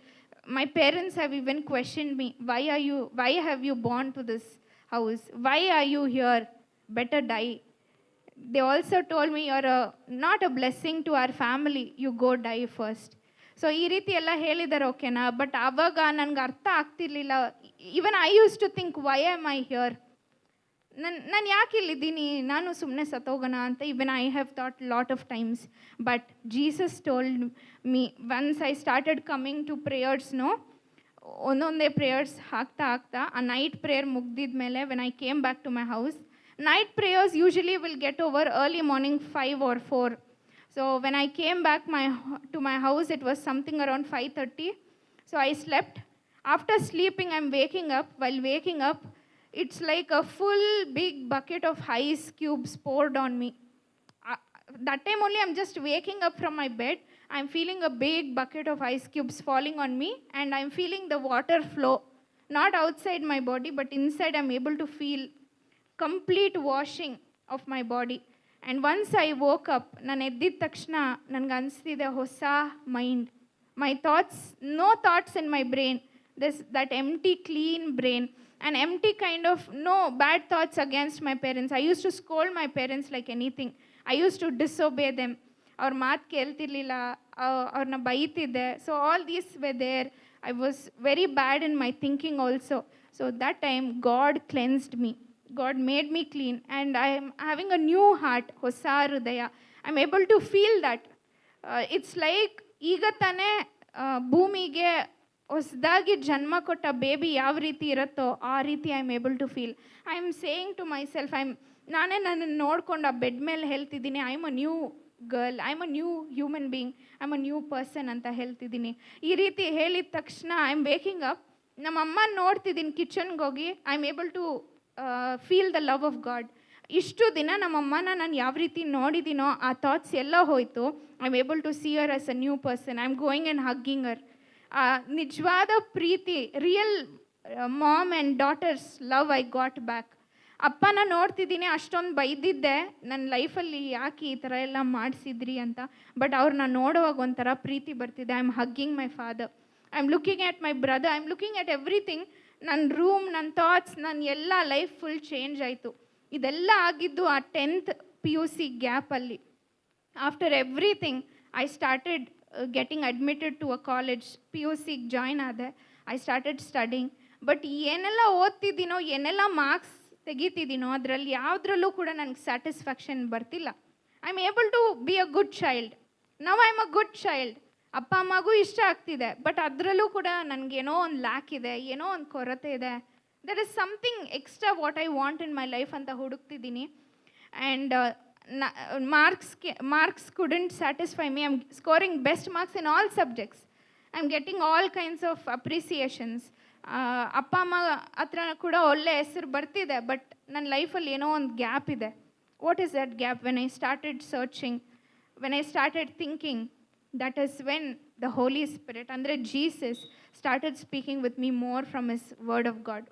My parents have even questioned me, why have you born to this house? Why are you here? Better die. They also told me, you're not a blessing to our family. You go die first. So ಈ ರೀತಿ ಎಲ್ಲ ಹೇಳಿದ್ದಾರೆ, ಓಕೆನಾ. ಬಟ್ ಆವಾಗ ನನಗೆ ಅರ್ಥ ಆಗ್ತಿರ್ಲಿಲ್ಲ. Even I use to think, why am I here? ನಾನು ಯಾಕೆ ಇಲ್ಲಿದ್ದೀನಿ? ನಾನು ಸುಮ್ಮನೆ ಸತ್ತೋಗೋಣ ಅಂತ even I have thought lot of times. But Jesus told me, once I started coming to ಪ್ರೇಯರ್ಸ್ನು, ಒಂದೊಂದೇ ಪ್ರೇಯರ್ಸ್ ಆಗ್ತಾ ಆ ನೈಟ್ ಪ್ರೇಯರ್ ಮುಗ್ದಿದ್ಮೇಲೆ when I came back to my house, night prayers usually will get over early morning 5 or 4. So when I came back to my house, it was something around 5:30. So I slept. After sleeping, I'm waking up. While waking up, it's like a full big bucket of ice cubes poured on me. That time only I'm just waking up from my bed. I'm feeling a big bucket of ice cubes falling on me, and I'm feeling the water flow. Not outside my body, but inside I'm able to feel complete washing of my body. And once I woke up, ನಾನು ಎದ್ದಿದ ತಕ್ಷಣ ನನಗೆ ಅನಿಸ್ತಿದೆ ಹೊಸ mind. My thoughts, no thoughts in my brain. That empty, clean brain. An empty kind of, no bad thoughts against my parents. I used to scold my parents like anything. I used to disobey them. ಅವ್ರ ಮಾತು ಕೇಳ್ತಿರ್ಲಿಲ್ಲ, ಅವ್ರನ್ನ ಬೈತಿದ್ದೆ. So all these were there. I was very bad in my thinking also. So that time, God cleansed me. God made me clean, and I am having a new heart, ಹೊಸ ಹೃದಯ. I'm able to feel that. It's like ಈಗ ತಾನೇ ಭೂಮಿಗೆ ಹೊಸದಾಗಿ ಜನ್ಮ ಕೊಟ್ಟ ಬೇಬಿ ಯಾವ ರೀತಿ ಇರುತ್ತೋ ಆ ರೀತಿ I am able to feel. I am saying to myself, ನಾನೇ ನನ್ನನ್ನು ನೋಡ್ಕೊಂಡು ಆ ಬೆಡ್ ಮೇಲೆ ಹೇಳ್ತಿದ್ದೀನಿ, I am a new girl, I am a new human being, I am a new person ಅಂತ ಹೇಳ್ತಿದ್ದೀನಿ. ಈ ರೀತಿ ಹೇಳಿದ ತಕ್ಷಣ ಐ ಆಮ್ ವೇಕಿಂಗ್ ಅಪ್. ನಮ್ಮ ಅಮ್ಮ ನೋಡ್ತಿದ್ದೀನಿ ಕಿಚನ್ಗೆ ಹೋಗಿ, I am able to feel the love of God. ಇಷ್ಟು ದಿನ ನಮ್ಮಮ್ಮನ ನಾನು ಯಾವ ರೀತಿ ನೋಡಿದ್ದೀನೋ ಆ ಥಾಟ್ಸ್ ಎಲ್ಲ ಹೋಯಿತು. I am able to see her as a new person. I am going and hugging her. ನಿಜವಾದ ಪ್ರೀತಿ, real mom and daughters love I got back. ಅಪ್ಪನ ನೋಡ್ತಿದ್ದೀನಿ, ಅಷ್ಟೊಂದು ಬೈದಿದ್ದೆ ನನ್ನ ಲೈಫಲ್ಲಿ, ಯಾಕೆ ಈ ಥರ ಎಲ್ಲ ಮಾಡಿಸಿದ್ರಿ ಅಂತ. ಬಟ್ ಅವ್ರನ್ನ ನೋಡುವಾಗ ಒಂಥರ ಪ್ರೀತಿ ಬರ್ತಿದೆ. I am hugging my father. I am looking at my brother. I am looking at everything. ನನ್ನ ರೂಮ್, ನನ್ನ ಥಾಟ್ಸ್, ನನ್ನ ಎಲ್ಲ ಲೈಫ್ ಫುಲ್ ಚೇಂಜ್ ಆಯಿತು. ಇದೆಲ್ಲ ಆಗಿದ್ದು ಆ 10th PUC ಗ್ಯಾಪಲ್ಲಿ. After everything I started getting admitted to a college. PUCಗೆ ಜಾಯ್ನ್ ಆದೆ. I started studying. ಬಟ್ ಏನೆಲ್ಲ ಓದ್ತಿದ್ದೀನೋ, ಏನೆಲ್ಲ ಮಾರ್ಕ್ಸ್ ತೆಗಿತಿದ್ದೀನೋ, ಅದರಲ್ಲಿ ಯಾವುದ್ರಲ್ಲೂ ಕೂಡ ನನಗೆ ಸ್ಯಾಟಿಸ್ಫ್ಯಾಕ್ಷನ್ ಬರ್ತಿಲ್ಲ. I am able to be a good child. Now I am a good child. ಅಪ್ಪ ಅಮ್ಮಗೂ ಇಷ್ಟ ಆಗ್ತಿದೆ, ಬಟ್ ಅದರಲ್ಲೂ ಕೂಡ ನನಗೇನೋ ಒಂದು ಲ್ಯಾಕ್ ಇದೆ, ಏನೋ ಒಂದು ಕೊರತೆ ಇದೆ. There is something extra what I want in my life ಅಂತ ಹುಡುಕ್ತಿದ್ದೀನಿ. And marks couldn't satisfy me. I am scoring best marks in all subjects. I am getting all kinds of appreciations. ಅಪ್ಪ ಅಮ್ಮ ಹತ್ರ ಕೂಡ ಒಳ್ಳೆ ಹೆಸರು ಬರ್ತಿದೆ, ಬಟ್ ನನ್ನ ಲೈಫಲ್ಲಿ ಏನೋ ಒಂದು ಗ್ಯಾಪ್ ಇದೆ. What is that gap? When I started searching, when I started thinking, that is when the Holy Spirit, ಅಂದರೆ Jesus, started speaking with me more from his word of God.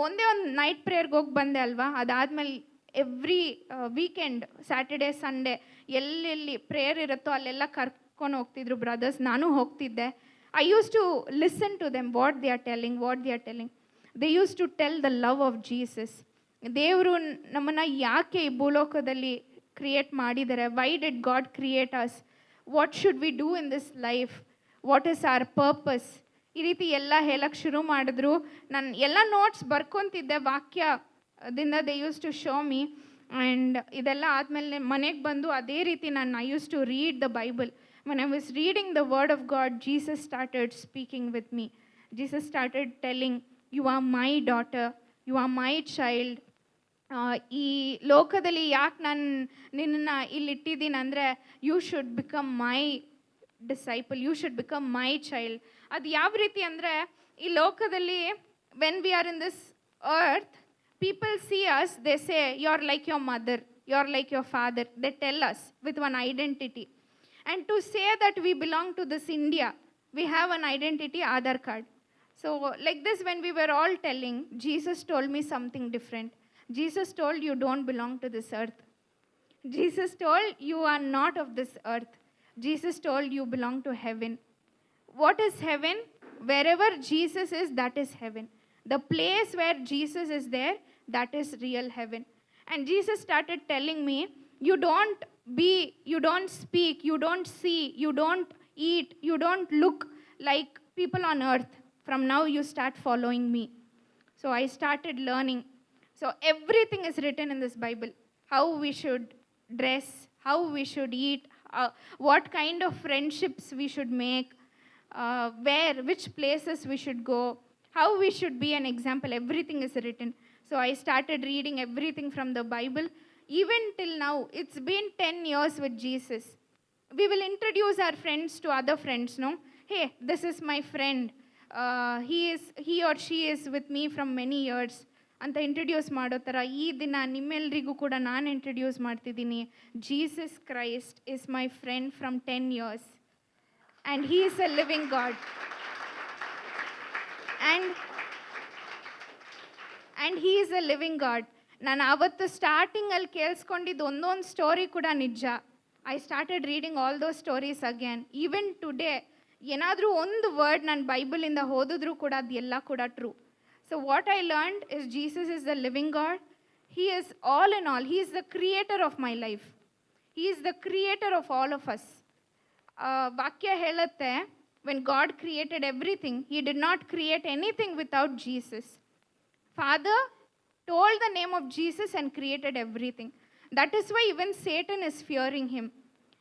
ಒಂದೇ ಒಂದು ನೈಟ್ ಪ್ರೇಯರ್ಗೆ ಹೋಗಿ ಬಂದೆ ಅಲ್ವಾ, ಅದಾದಮೇಲೆ ಎವ್ರಿ ವೀಕೆಂಡ್ ಸ್ಯಾಟರ್ಡೇ ಸಂಡೇ ಎಲ್ಲೆಲ್ಲಿ ಪ್ರೇಯರ್ ಇರುತ್ತೋ ಅಲ್ಲೆಲ್ಲ ಕರ್ಕೊಂಡು ಹೋಗ್ತಿದ್ರು ಬ್ರದರ್ಸ್, ನಾನು ಹೋಗ್ತಿದ್ದೆ. I use to listen to them what they are telling. They use to tell the love of Jesus. ದೇವರು ನಮ್ಮನ್ನು ಯಾಕೆ ಈ ಭೂಲೋಕದಲ್ಲಿ ಕ್ರಿಯೇಟ್ ಮಾಡಿದ್ದಾರೆ, why did God create us, what should we do in this life, what is our purpose, ಈ ರೀತಿ ಎಲ್ಲ ಹೇಳಕ್ಕೆ ಶುರು ಮಾಡಿದ್ರು. ನಾನು ಎಲ್ಲ ನೋಟ್ಸ್ ಬರ್ಕೊತಿದ್ದೆ ವಾಕ್ಯದಿಂದ. They use to show me. And ಇದೆಲ್ಲ ಆದಮೇಲೆ ಮನೆಗೆ ಬಂದು ಅದೇ ರೀತಿ I use to read the Bible. When I was reading the word of God, Jesus started speaking with me. Jesus started telling, you are my daughter, you are my child. ಈ ಲೋಕದಲ್ಲಿ ಯಾಕೆ ನಾನು ನಿನ್ನನ್ನು ಇಲ್ಲಿಟ್ಟಿದ್ದೀನಿ ಅಂದರೆ, you should become my disciple, you should become my child. ಅದು ಯಾವ ರೀತಿ ಅಂದರೆ, ಈ ಲೋಕದಲ್ಲಿ when we are in this earth, people see us, they say you are like your mother, you are like your father. They tell us with one identity. And to say that we belong to this India, we have one identity, Aadhaar card. So like this, when we were all telling, Jesus told me something different. Jesus told, you don't belong to this earth. Jesus told, you are not of this earth. Jesus told, you belong to heaven. What is heaven? Wherever Jesus is, that is heaven. The place where Jesus is there, that is real heaven. And Jesus started telling me, you don't speak, you don't see, you don't eat, you don't look like people on earth. From now you start following me. So I started learning. So everything is written in this Bible. How we should dress, how we should eat, what kind of friendships we should make, which places we should go, how we should be an example. Everything is written. So I started reading everything from the Bible. Even till now, it's been 10 years with Jesus. We will introduce our friends to other friends, no? Hey, this is my friend. He or she is with me from many years ಅಂತ ಇಂಟ್ರಡ್ಯೂಸ್ ಮಾಡೋ ಥರ ಈ ದಿನ ನಿಮ್ಮೆಲ್ಲರಿಗೂ ಕೂಡ ನಾನು ಇಂಟ್ರಡ್ಯೂಸ್ ಮಾಡ್ತಿದ್ದೀನಿ. Jesus Christ is my friend from 10 years and he is a living god. And he is a living god. ನಾನು ಆವತ್ತು ಸ್ಟಾರ್ಟಿಂಗಲ್ಲಿ ಕೇಳಿಸ್ಕೊಂಡಿದ್ದು ಒಂದೊಂದು ಸ್ಟೋರಿ ಕೂಡ ನಿಜ. I started reading all those stories again. Even today ಏನಾದರೂ ಒಂದು ವರ್ಡ್ ನಾನು ಬೈಬಲಿಂದ ಓದಿದ್ರೂ ಕೂಡ ಅದೆಲ್ಲ ಕೂಡ true. So what I learned is Jesus is the living god. He is all in all. He is the creator of my life. He is the creator of all of us. ವಾಕ್ಯ ಹೇಳುತ್ತೆ, when god created everything, he did not create anything without Jesus. Father told the name of Jesus and created everything. That is why even Satan is fearing him.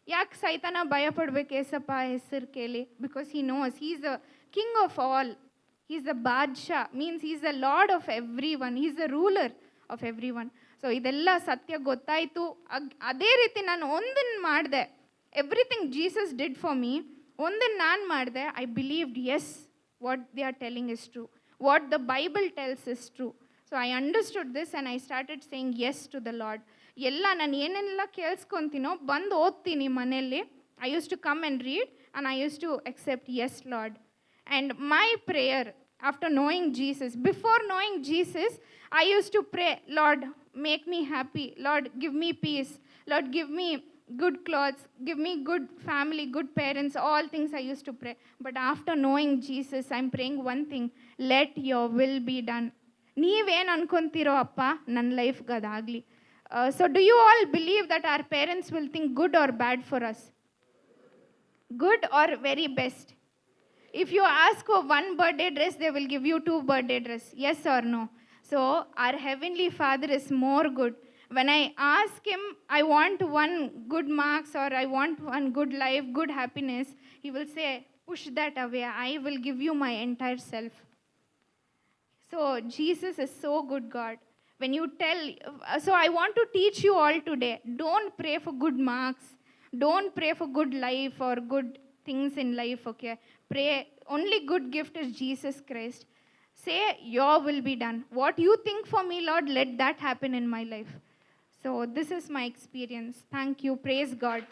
ಯಾಕೆ ಸೈತಾನ ಭಯ ಪಡ್ಬೇಕು ಏಸಪ್ಪ ಹೆಸರು ಕೇಳಿ? Because he knows he is the king of all. He is the ಬಾದ್ಶಾ, means he is the lord of everyone. He is the ruler of everyone. So ಇದೆಲ್ಲ ಸತ್ಯ ಗೊತ್ತಾಯಿತು. ಅದೇ ರೀತಿ ನಾನು ಒಂದನ್ನು ಮಾಡಿದೆ. Everything Jesus did for me. ಒಂದನ್ನು ನಾನು ಮಾಡಿದೆ. I believed, yes, what they are telling is true, what the Bible tells is true. So I understood this and I started saying yes to the Lord. ಎಲ್ಲ ನಾನು ಏನೆಲ್ಲ ಕೇಳಿಸ್ಕೊತೀನೋ ಬಂದು ಓದ್ತೀನಿ ಮನೆಯಲ್ಲಿ. I use to come and read and I use to accept yes Lord. And my prayer after knowing Jesus, before knowing Jesus, I used to pray, Lord, make me happy. Lord, give me peace. Lord, give me good clothes. Give me good family, good parents. All things I used to pray. But after knowing Jesus, I'm praying one thing, let your will be done. ನೀವೇನು ಅನ್ಕೊಂತೀರೋ ಅಪ್ಪ ನನ್ನ ಲೈಫ್ಗೆ ಅದಾಗಲಿ. So do you all believe that our parents will think good or bad for us? Good or very best? If you ask for one birthday dress, they will give you 2 birthday dress. Yes or no? So our Heavenly Father is more good. When I ask Him, I want 1 good marks or I want 1 good life, good happiness, He will say, push that away. I will give you my entire self. So Jesus is so good God. When you tell, so I want to teach you all today, don't pray for good marks. Don't pray for good life or good things in life, okay? Pray, only good gift is Jesus Christ. Say, your will be done. What you think for me, Lord, let that happen in my life. So this is my experience. Thank you. Praise God.